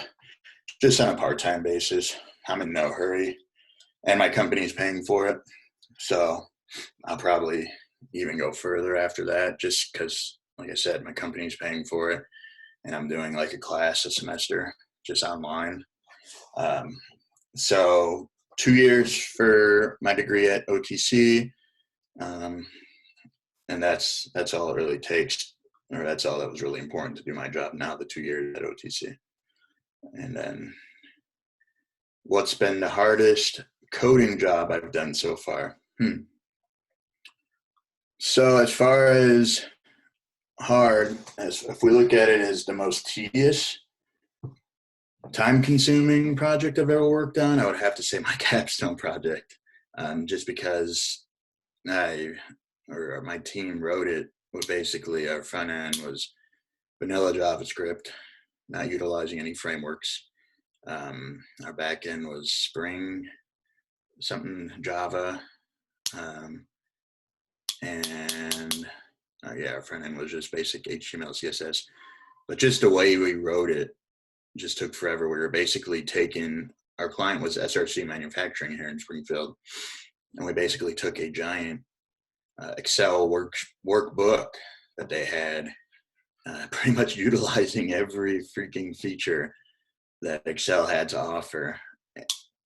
just on a part-time basis. I'm in no hurry, and my company's paying for it. So I'll probably even go further after that, just because, like I said, my company's paying for it, and I'm doing like a class a semester just online. So 2 years for my degree at OTC, and that's all it really takes, or that's all that was really important to do my job now, the 2 years at OTC. And then what's been the hardest coding job I've done so far? So as far as hard, as if we look at it as the most tedious, time-consuming project I've ever worked on, I would have to say my capstone project, just because my team wrote it with basically our front end was vanilla JavaScript, not utilizing any frameworks. Our back end was Spring, something Java, and our front end was just basic HTML, CSS. But just the way we wrote it just took forever. We were basically our client was SRC Manufacturing here in Springfield, and we basically took a giant Excel workbook that they had, pretty much utilizing every freaking feature that Excel had to offer.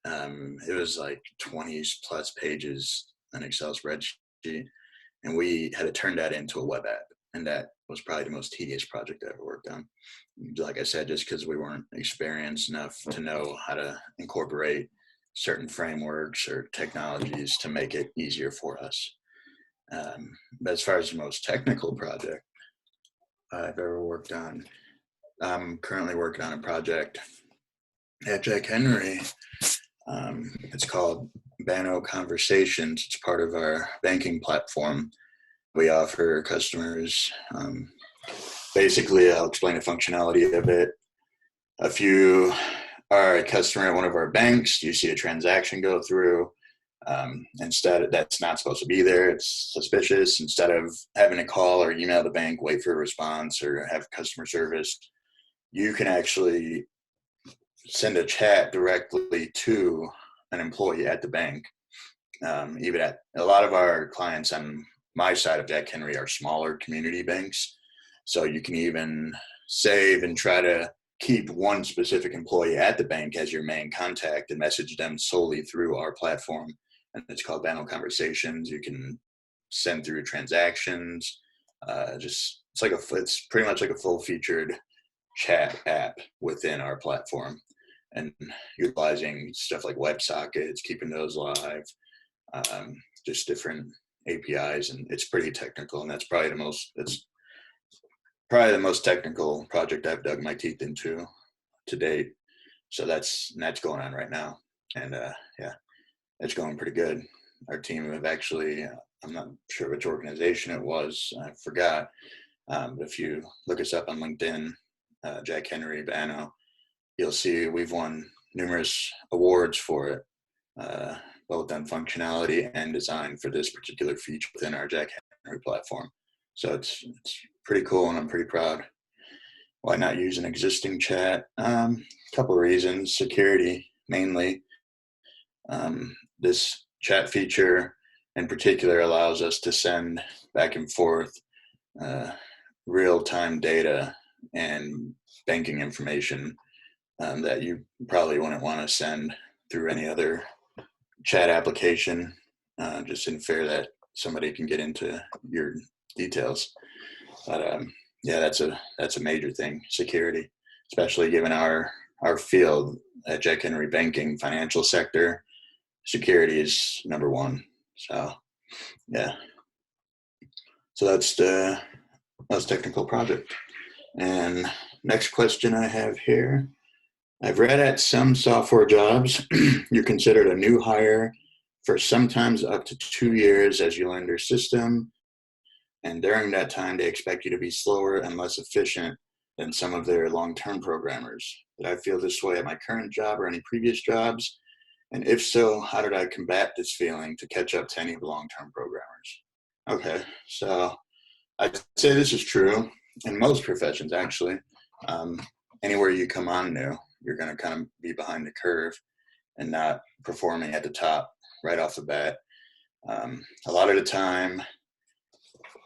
It was like 20 plus pages, an Excel spreadsheet, and we had to turn that into a web app. And that was probably the most tedious project I ever worked on. Like I said, just because we weren't experienced enough to know how to incorporate certain frameworks or technologies to make it easier for us. But as far as the most technical project I've ever worked on, I'm currently working on a project at Jack Henry. It's called Banno Conversations. It's part of our banking platform. We offer customers, basically, I'll explain the functionality of it. If you are a customer at one of our banks, you see a transaction go through. Instead, that's not supposed to be there. It's suspicious. Instead of having to call or email the bank, wait for a response, or have customer service, you can actually send a chat directly to an employee at the bank. Even at a lot of our clients on my side of Jack Henry are smaller community banks. So you can even save and try to keep one specific employee at the bank as your main contact and message them solely through our platform. And it's called Banno Conversations. You can send through transactions. It's pretty much like a full featured chat app within our platform, and utilizing stuff like WebSockets, keeping those live, just different APIs, and it's pretty technical. And that's probably the most technical project I've dug my teeth into to date. So that's going on right now, and it's going pretty good. Our team have actually, I'm not sure which organization it was, I forgot, but if you look us up on LinkedIn, Jack Henry Banno, you'll see we've won numerous awards for it, both on functionality and design for this particular feature within our Jack Henry platform. So it's pretty cool, and I'm pretty proud. Why not use an existing chat? A couple of reasons. Security, mainly. This chat feature in particular allows us to send back and forth real-time data and banking information that you probably wouldn't want to send through any other chat application. Just isn't fair that somebody can get into your details. But that's a major thing, security, especially given our field at Jack Henry banking, financial sector. Security is number one. So that's the most technical project. And next question I have here. I've read at some software jobs, you're considered a new hire for sometimes up to 2 years as you learn their system. And during that time, they expect you to be slower and less efficient than some of their long-term programmers? Did I feel this way at my current job or any previous jobs? And if so, how did I combat this feeling to catch up to any of the long-term programmers? Okay, so I'd say this is true in most professions, actually. Anywhere you come on new, you're going to kind of be behind the curve and not performing at the top right off the bat. A lot of the time,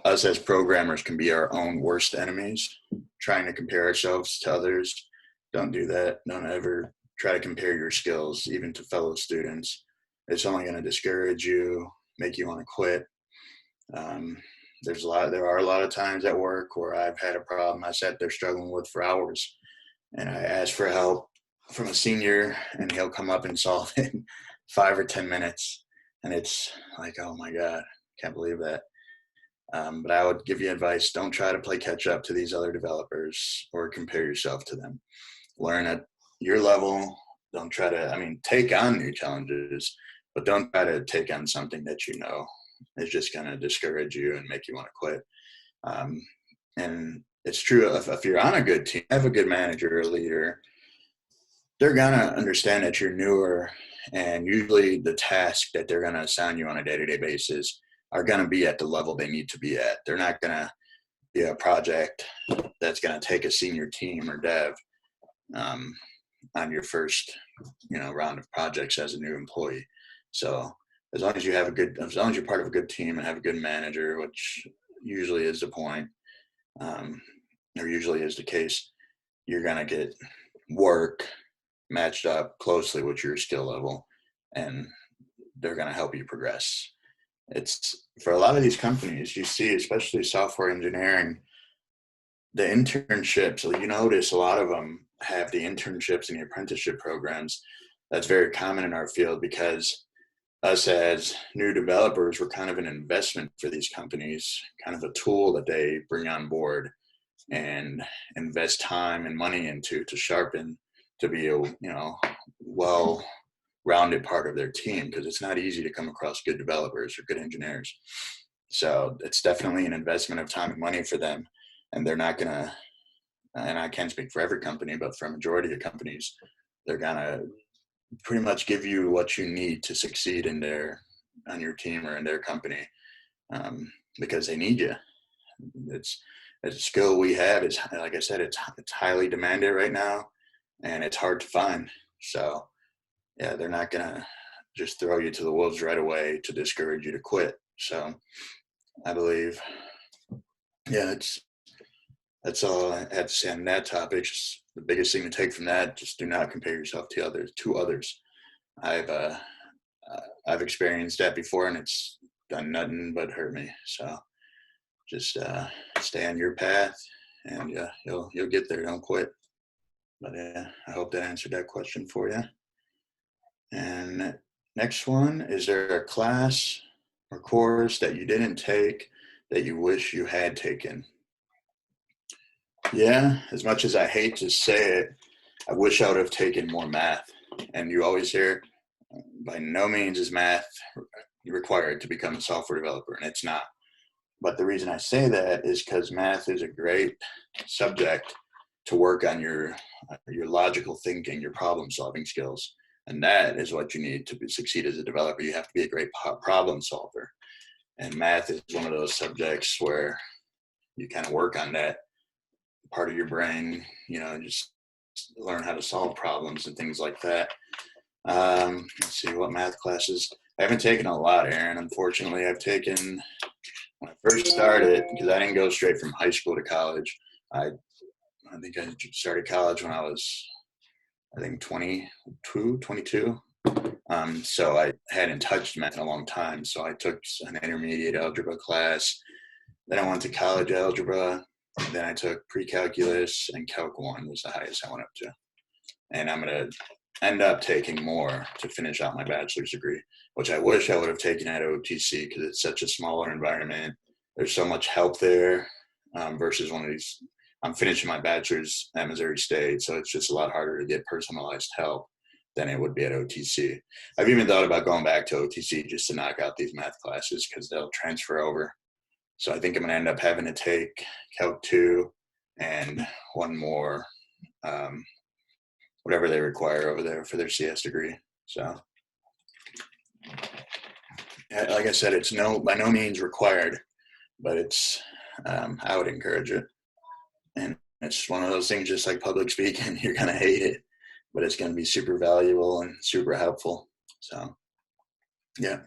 us as programmers can be our own worst enemies, trying to compare ourselves to others. Don't do that. Don't ever try to compare your skills, even to fellow students. It's only going to discourage you, make you want to quit. There are a lot of times at work where I've had a problem I sat there struggling with for hours, and I asked for help from a senior, and he'll come up and solve it in 5 or 10 minutes. And it's like, oh my God, can't believe that. But I would give you advice: don't try to play catch up to these other developers or compare yourself to them. Learn at your level. Don't try to, take on new challenges, but don't try to take on something that you know is just going to discourage you and make you want to quit. And it's true, if you're on a good team, have a good manager or leader, they're going to understand that you're newer, and usually the task that they're going to assign you on a day-to-day basis are going to be at the level they need to be at. They're not going to be a project that's going to take a senior team or dev on your first, round of projects as a new employee. So as long as you're part of a good team and have a good manager, which usually is the point, or usually is the case, you're going to get work matched up closely with your skill level, and they're going to help you progress. It's for a lot of these companies you see, especially software engineering, the internships, you notice a lot of them have the internships and the apprenticeship programs. That's very common in our field because us as new developers, we're kind of an investment for these companies, kind of a tool that they bring on board and invest time and money into to sharpen, to be a well-rounded part of their team, because it's not easy to come across good developers or good engineers. So it's definitely an investment of time and money for them, and they're not gonna, and I can't speak for every company, but for a majority of companies, they're gonna pretty much give you what you need to succeed on your team or in their company, because they need you. It's a skill we have. Is, like I said, it's highly demanded right now, and it's hard to find. So yeah, they're not gonna just throw you to the wolves right away to discourage you to quit. So I believe, yeah, that's all I have to say on that topic. Just the biggest thing to take from that: just do not compare yourself to others. I've experienced that before, and it's done nothing but hurt me. So just stay on your path, and you'll get there. Don't quit. But I hope that answered that question for you. And next one: is there a class or course that you didn't take that you wish you had taken? Yeah, as much as I hate to say it, I wish I would have taken more math. And you always hear, by no means is math required to become a software developer, and it's not. But the reason I say that is because math is a great subject to work on your logical thinking, your problem solving skills. And that is what you need to succeed as a developer. You have to be a great problem solver. And math is one of those subjects where you kind of work on that part of your brain, just learn how to solve problems and things like that. Let's see, what math classes. I haven't taken a lot, Aaron. Unfortunately, when I first started, because I didn't go straight from high school to college. I think I started college when I was, 22. So I hadn't touched math in a long time. So I took an intermediate algebra class. Then I went to college algebra. Then I took pre-calculus, and Calc 1 was the highest I went up to. And I'm going to end up taking more to finish out my bachelor's degree, which I wish I would have taken at OTC because it's such a smaller environment. There's so much help there versus one of these. I'm finishing my bachelor's at Missouri State, so it's just a lot harder to get personalized help than it would be at OTC. I've even thought about going back to OTC just to knock out these math classes because they'll transfer over. So I think I'm going to end up having to take Calc 2 and one more, whatever they require over there for their CS degree. So, like I said, it's by no means required, but it's, I would encourage it. And it's one of those things, just like public speaking, you're going to hate it, but it's going to be super valuable and super helpful. So, yeah,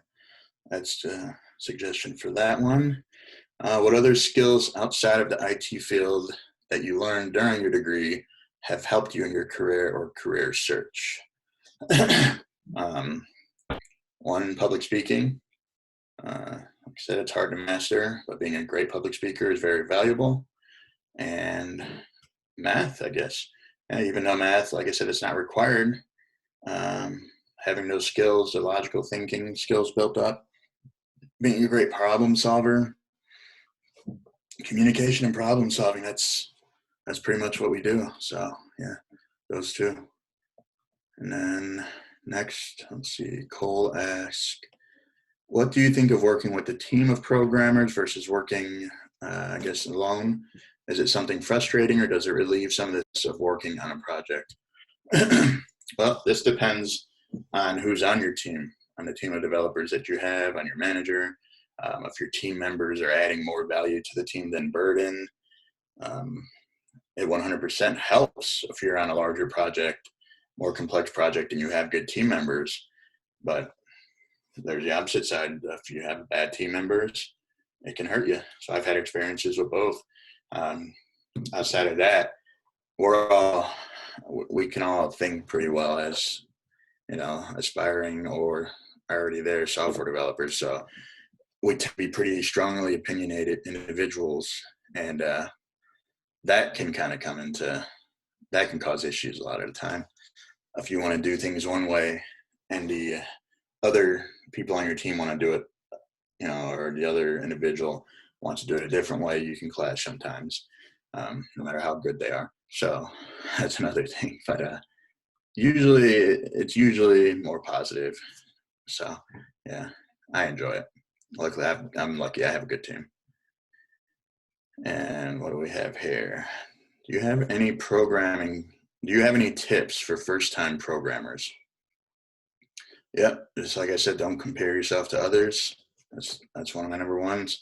that's a suggestion for that one. What other skills outside of the IT field that you learned during your degree have helped you in your career or career search? One, public speaking. Like I said, it's hard to master, but being a great public speaker is very valuable. And math, I guess. And even though math, like I said, it's not required, having those skills, the logical thinking skills built up, being a great problem solver, communication and problem solving, that's pretty much what we do. So yeah, those two. And then next, let's see, Cole asked, what do you think of working with a team of programmers versus working, I guess, alone? Is it something frustrating, or does it relieve some of this of working on a project? Well, this depends on who's on your team, on the team of developers that you have, on your manager. If your team members are adding more value to the team than burden, it 100% helps if you're on a larger project, more complex project, and you have good team members. But there's the opposite side. If you have bad team members, it can hurt you. So I've had experiences with both. Outside of that, we can all think pretty well as, aspiring or already there software developers. So we tend to be pretty strongly opinionated individuals, and that can that can cause issues a lot of the time. If you want to do things one way and the other people on your team want to do it, or the other individual wants to do it a different way, you can clash sometimes, no matter how good they are. So that's another thing. But it's usually more positive. So yeah, I enjoy it. Luckily, I'm lucky I have a good team. And what do we have here? Do you have any tips for first-time programmers? Yep, just like I said, don't compare yourself to others. That's one of my number ones.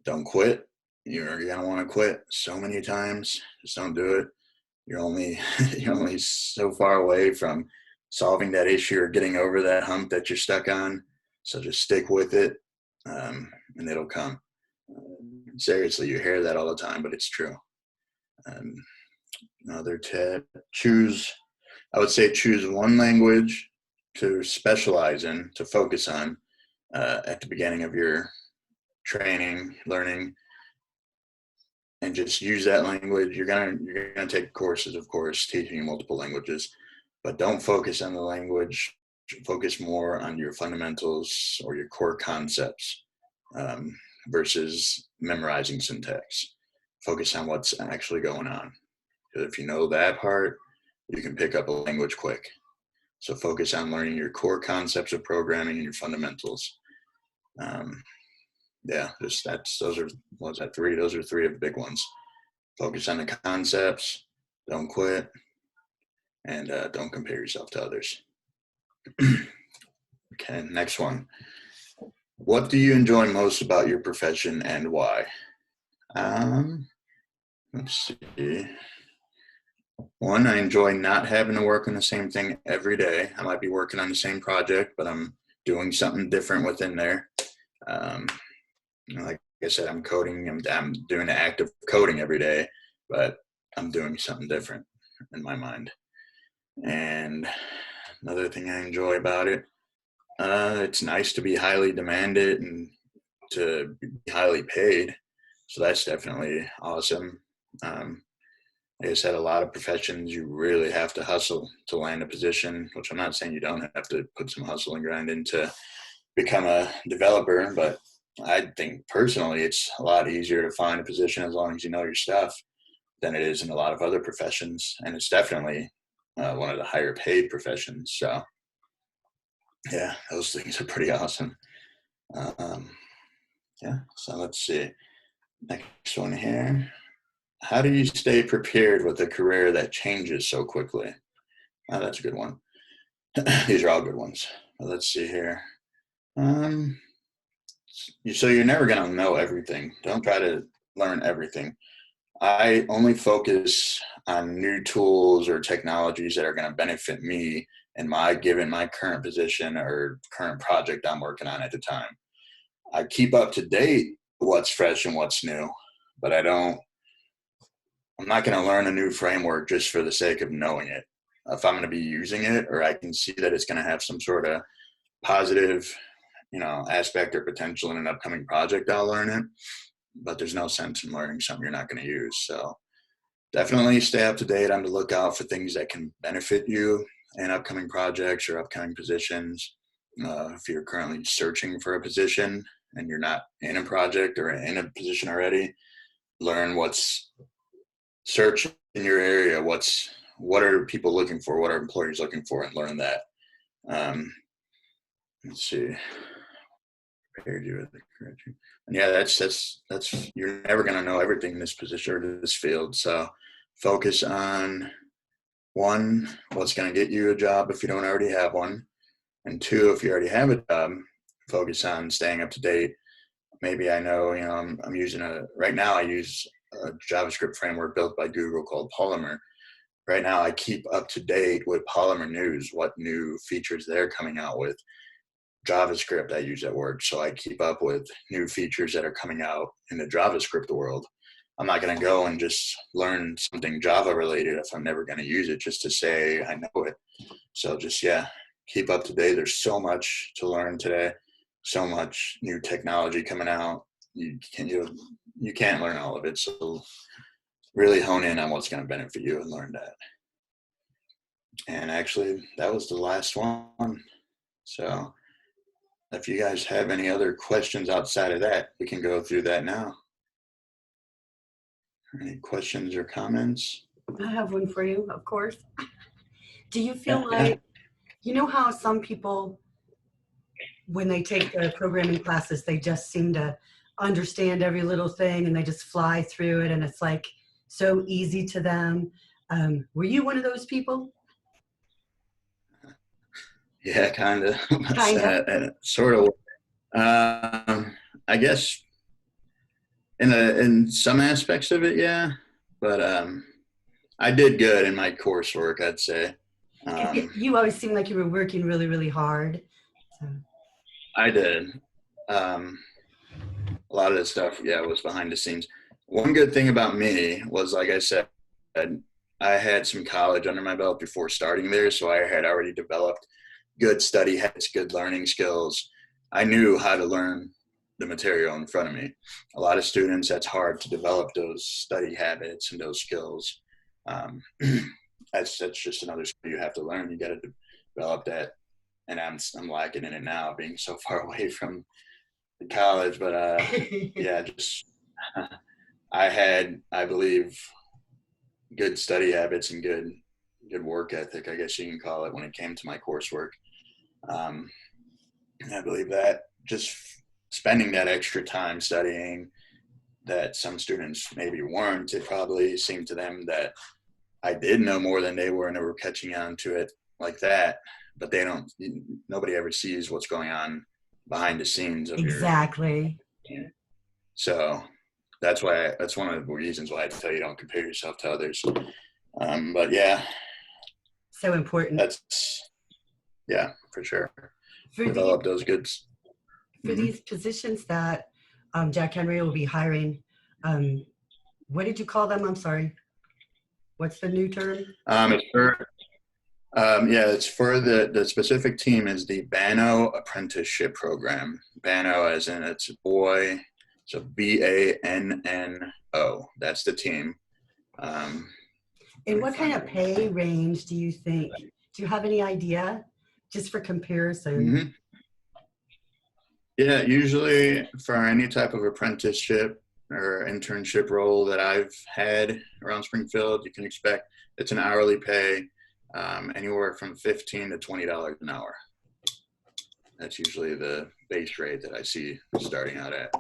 Don't quit. You're gonna want to quit so many times. Just don't do it. You're only so far away from solving that issue or getting over that hump that you're stuck on. So just stick with it, and it'll come. Seriously, you hear that all the time, but it's true. Another tip: I would say choose one language to specialize in, to focus on at the beginning of your training, learning, and just use that language. You're gonna take courses, of course, teaching multiple languages, but don't focus on the language. Focus more on your fundamentals or your core concepts, versus memorizing syntax. Focus on what's actually going on. Because if you know that part, you can pick up a language quick. So focus on learning your core concepts of programming and your fundamentals. Those are three? Those are three of the big ones. Focus on the concepts, don't quit, and don't compare yourself to others. Okay, next one. What do you enjoy most about your profession and why? Let's see. One, I enjoy not having to work on the same thing every day. I might be working on the same project, but I'm doing something different within there. Like I said, I'm coding. I'm doing the act of coding every day, but I'm doing something different in my mind. And another thing I enjoy about it, it's nice to be highly demanded and to be highly paid. So that's definitely awesome. Like I said, a lot of professions, you really have to hustle to land a position, which I'm not saying you don't have to put some hustle and grind in to become a developer, but I think personally it's a lot easier to find a position as long as you know your stuff than it is in a lot of other professions. And it's definitely one of the higher paid professions. So yeah, those things are pretty awesome. So let's see. Next one here. how do you stay prepared with a career that changes so quickly? Oh, that's a good one. These are all good ones. Well, let's see here. Um, so you're never going to know everything. Don't try to learn everything. I only focus on new tools or technologies that are going to benefit me in my current position or current project I'm working on at the time. I keep up to date what's fresh and what's new, but I'm not going to learn a new framework just for the sake of knowing it. If I'm going to be using it, or I can see that it's going to have some sort of positive, aspect or potential in an upcoming project, I'll learn it. But there's no sense in learning something you're not going to use. So definitely stay up to date on the lookout for things that can benefit you in upcoming projects or upcoming positions. If you're currently searching for a position and you're not in a project or in a position already, learn what's search in your area. What are people looking for? What are employers looking for? And learn that. Let's see. And yeah, that's you're never going to know everything in this position or this field. So focus on one, what's going to get you a job if you don't already have one. And two, if you already have a job, focus on staying up to date. Maybe I know, I'm using right now I use a JavaScript framework built by Google called Polymer. Right now I keep up to date with Polymer news, what new features they're coming out with. JavaScript I use at work, so I keep up with new features that are coming out in the JavaScript world. I'm not going to go and just learn something Java related if I'm never going to use it just to say I know it. So just, keep up to date. There's so much to learn today, so much new technology coming out. You can't learn all of it. So really hone in on what's going to benefit you and learn that. And actually, that was the last one. So if you guys have any other questions outside of that, we can go through that now. Any questions or comments? I have one for you, of course. Do you feel like, you know how some people, when they take the programming classes, they just seem to understand every little thing and they just fly through it and it's like so easy to them? Were you one of those people? Yeah, kind of. Kind of. Sort of. I guess in some aspects of it, yeah. But I did good in my coursework, I'd say. You always seemed like you were working really, really hard. So. I did. A lot of this stuff, was behind the scenes. One good thing about me was, like I said, I had some college under my belt before starting there, so I had already developed good study habits, good learning skills. I knew how to learn the material in front of me. A lot of students, that's hard to develop those study habits and those skills. That's just another skill you have to learn. You got to develop that, and I'm lacking in it now, being so far away from the college. But I had, I believe, good study habits and good work ethic, I guess you can call it, when it came to my coursework. I believe that just spending that extra time studying that some students maybe weren't, it probably seemed to them that I did know more than they were and they were catching on to it like that. But nobody ever sees what's going on behind the scenes of exactly. So that's one of the reasons why I tell you don't compare yourself to others. But yeah. So important. For sure. Develop those goods. For these positions that Jack Henry will be hiring, what did you call them? I'm sorry. What's the new term? It's for the specific team is the Banno Apprenticeship Program. Banno as in it's a boy, so BANNO. That's the team. And what kind of pay range do you think? Do you have any idea, just for comparison? Mm-hmm. Yeah, usually for any type of apprenticeship or internship role that I've had around Springfield, you can expect it's an hourly pay, anywhere from $15 to $20 an hour. That's usually the base rate that I see starting out at.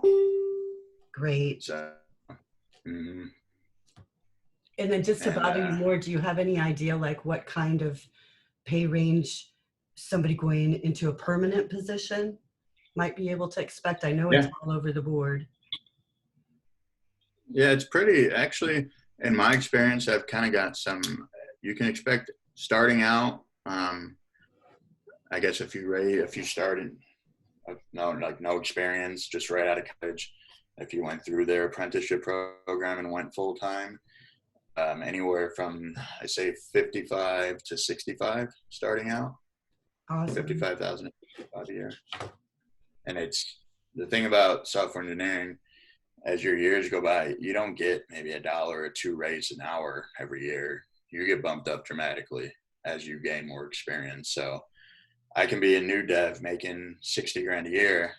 Great. So, And then just to And bother you more, do you have any idea like what kind of pay range somebody going into a permanent position might be able to expect? I know it's yeah, all over the board. yeah, it's pretty, actually, in my experience, I've kind of got some, you can expect starting out, I guess if you started, no experience, just right out of college, if you went through their apprenticeship program and went full time, anywhere from, I say, 55 to 65 starting out, Awesome. 55,000 a year. And it's the thing about software engineering, as your years go by, you don't get maybe $1 or $2 raise an hour every year. You get bumped up dramatically as you gain more experience. So I can be a new dev making 60 grand a year,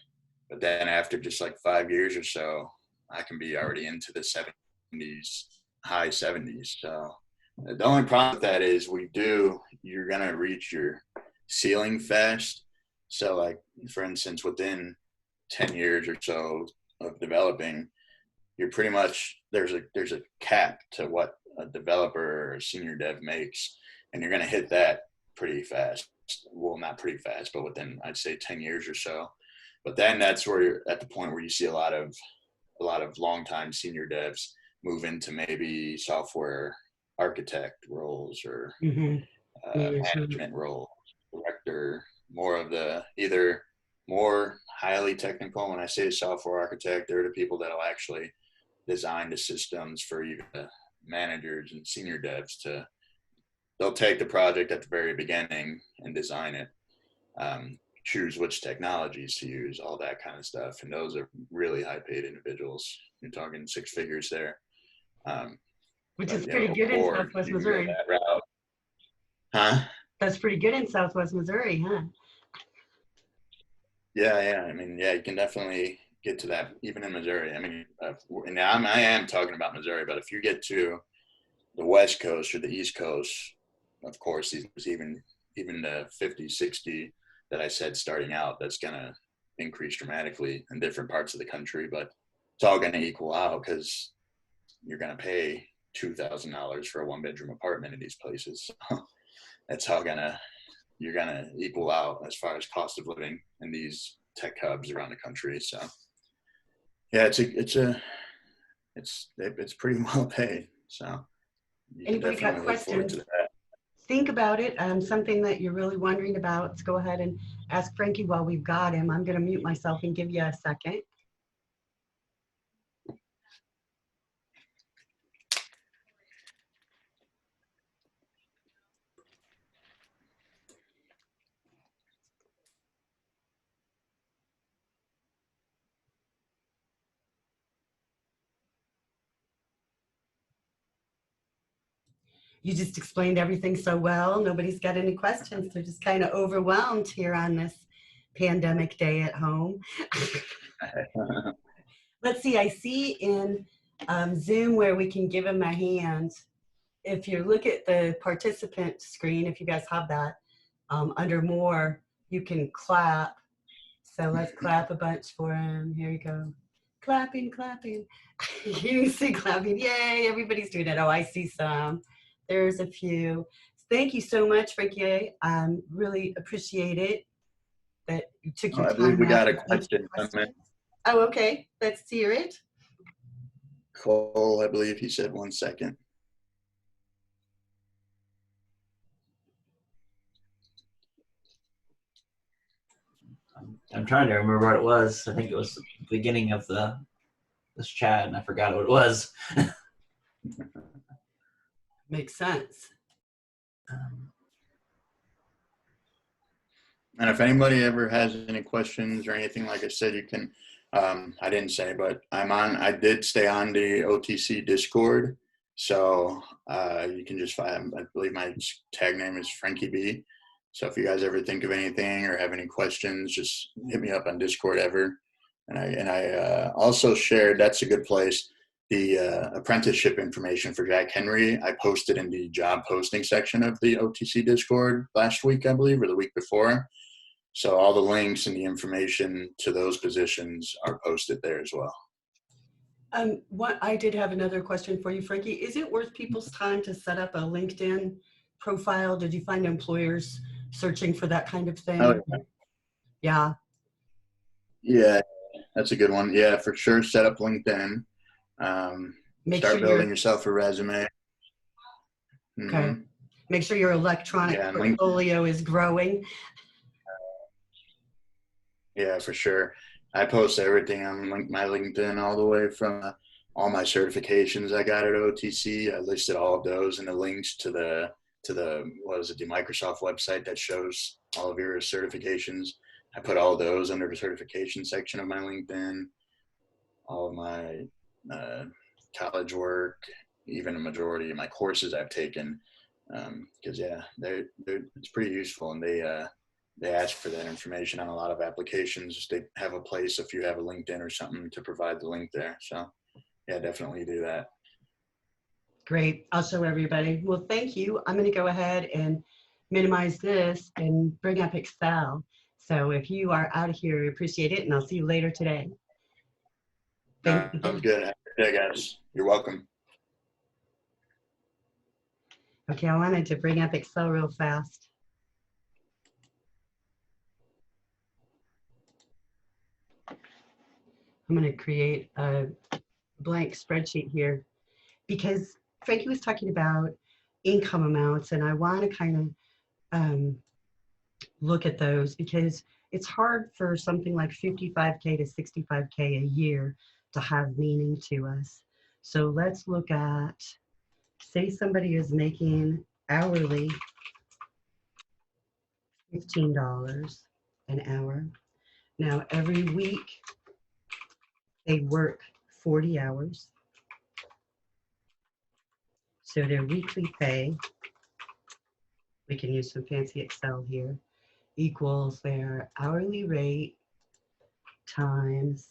but then after just like 5 years or so, I can be already into the 70s, high 70s. So the only problem with that is you're going to reach your ceiling fast. So like, for instance, within 10 years or so of developing, you're pretty much, there's a cap to what a developer or a senior dev makes, and you're going to hit that pretty fast. Well, not pretty fast, but within, I'd say, 10 years or so. But then that's where you're at the point where you see a lot of longtime senior devs move into maybe software architect roles or Mm-hmm. Management. management role, director, more of the either more highly technical. When I say software architect, they're the people that will actually design the systems for you, managers and senior devs they'll take the project at the very beginning and design it, choose which technologies to use, all that kind of stuff. And those are really high paid individuals. You're talking 6 figures there. Which But is pretty good in or Southwest you can go Missouri. that route. Huh? That's pretty good in Southwest Missouri, huh? Yeah. I mean, yeah, you can definitely get to that even in Missouri. I mean, and I am talking about Missouri, but if you get to the West Coast or the East Coast, of course, there's even the 50, 60 that I said starting out, that's going to increase dramatically in different parts of the country, but it's all going to equal out because you're going to pay $2,000 for a 1-bedroom apartment in these places. So that's you're going to equal out as far as cost of living in these tech hubs around the country. So yeah, it's pretty well paid. So you can Anybody got definitely look forward to questions? that. Think about it. Something that you're really wondering about, let's go ahead and ask Frankie while we've got him. I'm going to mute myself and give you a second. You just explained everything so well. Nobody's got any questions. They're just kind of overwhelmed here on this pandemic day at home. Let's see, I see in Zoom where we can give them a hand. If you look at the participant screen, if you guys have that, under more, you can clap. So let's clap a bunch for him. Here you go. Clapping, clapping. You see clapping. Yay, everybody's doing it. Oh, I see some. There's a few. Thank you so much, Frankie. Really appreciate it that you took your I believe time we out got a to answer question questions. coming. Oh, okay. Let's hear it. Cole, I believe he said 1 second. I'm trying to remember what it was. I think it was the beginning of this chat, and I forgot what it was. Makes sense. And if anybody ever has any questions or anything, like I said, you can, I didn't say, but I did stay on the OTC Discord. So you can just find, I believe my tag name is Frankie B. So if you guys ever think of anything or have any questions, just hit me up on Discord ever. And I also shared, that's a good place, the apprenticeship information for Jack Henry. I posted in the job posting section of the OTC Discord last week, I believe, or the week before. So all the links and the information to those positions are posted there as well. What I did have another question for you, Frankie. Is it worth people's time to set up a LinkedIn profile? Did you find employers searching for that kind of Oh, thing? Yeah. yeah, that's a good one. Yeah, for sure. Set up LinkedIn. Make sure Start you're building yourself a resume. okay. Make sure your electronic Yeah, and portfolio is growing. yeah, for sure. I post everything on my LinkedIn, all the way from all my certifications I got at OTC. I listed all of those and the links to the what is it, the Microsoft website that shows all of your certifications. I put all those under the certification section of my LinkedIn. All of my college work, even a majority of my courses I've taken, because yeah, it's pretty useful, and they ask for that information on a lot of applications. They have a place if you have a LinkedIn or something to provide the link there. So yeah, definitely do that. Great. I'll show everybody. Well, thank you. I'm going to go ahead and minimize this and bring up Excel. So if you are out of here, I appreciate it, and I'll see you later today. Thank you. Sounds good. Have a good day, guys. You're welcome. Okay, I wanted to bring up Excel real fast. I'm going to create a blank spreadsheet here because Frankie was talking about income amounts, and I want to kind of look at those because it's hard for something like 55K to 65K a year to have meaning to us. So let's look at, say somebody is making hourly $15 an hour. Now every week they work 40 hours. So their weekly pay, we can use some fancy Excel here, equals their hourly rate times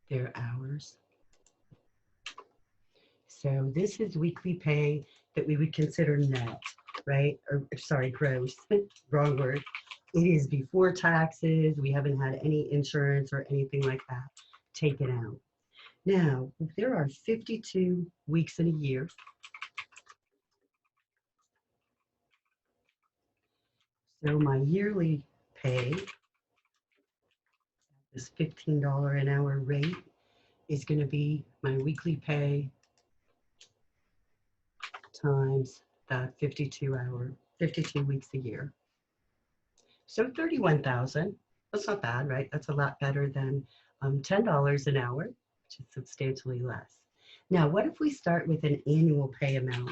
their hours. So this is weekly pay that we would consider net, right? Or sorry, gross, wrong word. It is before taxes. We haven't had any insurance or anything like that taken out. Now, if there are 52 weeks in a year, so my yearly pay, this $15 an hour rate, is going to be my weekly pay times that 52 weeks a year. So 31,000, that's not bad, right? That's a lot better than $10 an hour, which is substantially less. Now, what if we start with an annual pay amount?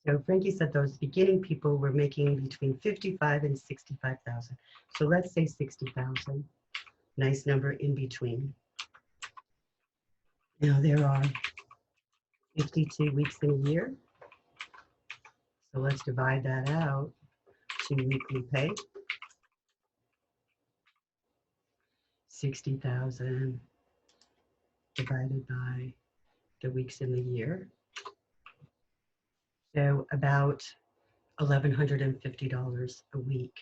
So Frankie said those beginning people were making between 55 and 65,000. So let's say 60,000, nice number in between. Now there are 52 weeks in a year. So let's divide that out to weekly pay. 60,000 divided by the weeks in the year. So about $1,150 a week.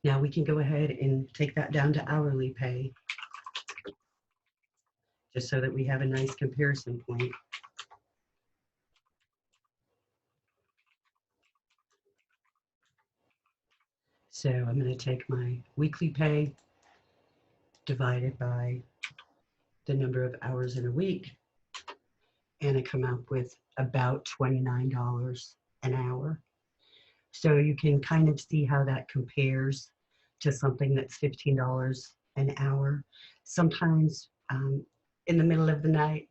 Now we can go ahead and take that down to hourly pay, just so that we have a nice comparison point. So I'm going to take my weekly pay divided by the number of hours in a week, and I come up with about $29 an hour. So you can kind of see how that compares to something that's $15 an hour. Sometimes in the middle of the night,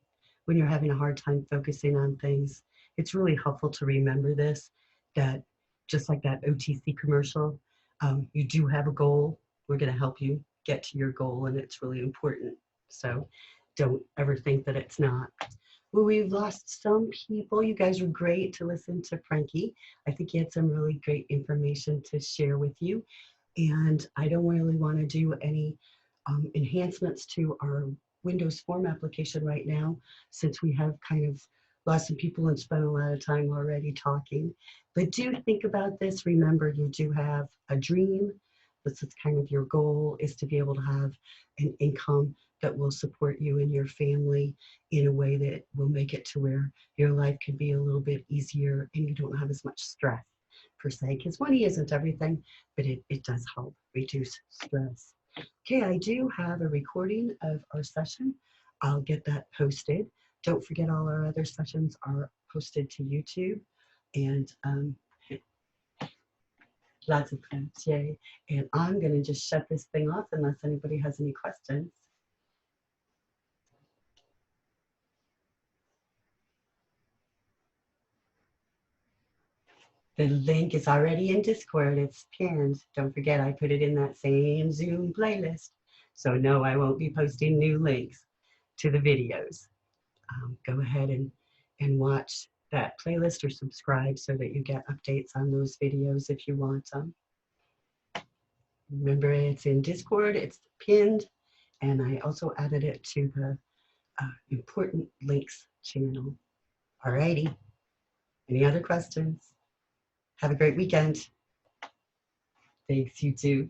when you're having a hard time focusing on things, it's really helpful to remember this, that just like that OTC commercial, you do have a goal. We're going to help you get to your goal, and it's really important. So don't ever think that it's not. Well, we've lost some people. You guys were great to listen to Frankie. I think he had some really great information to share with you. And I don't really want to do any enhancements to our Windows form application right now, since we have kind of lost some people and spent a lot of time already talking. But do think about this. Remember, you do have a dream, This is kind of your goal, is to be able to have an income that will support you and your family in a way that will make it to where your life can be a little bit easier and you don't have as much stress per se, because money isn't everything, but it does help reduce stress. Okay, I do have a recording of our session. I'll get that posted. Don't forget, all our other sessions are posted to YouTube, and lots of plans, yay. And I'm going to just shut this thing off unless anybody has any questions. The link is already in Discord. It's pinned. Don't forget, I put it in that same Zoom playlist. So no, I won't be posting new links to the videos. Go ahead and watch that playlist or subscribe so that you get updates on those videos if you want them. Remember, it's in Discord, it's pinned, and I also added it to the important links channel. Alrighty. Any other questions? Have a great weekend. Thanks, you too.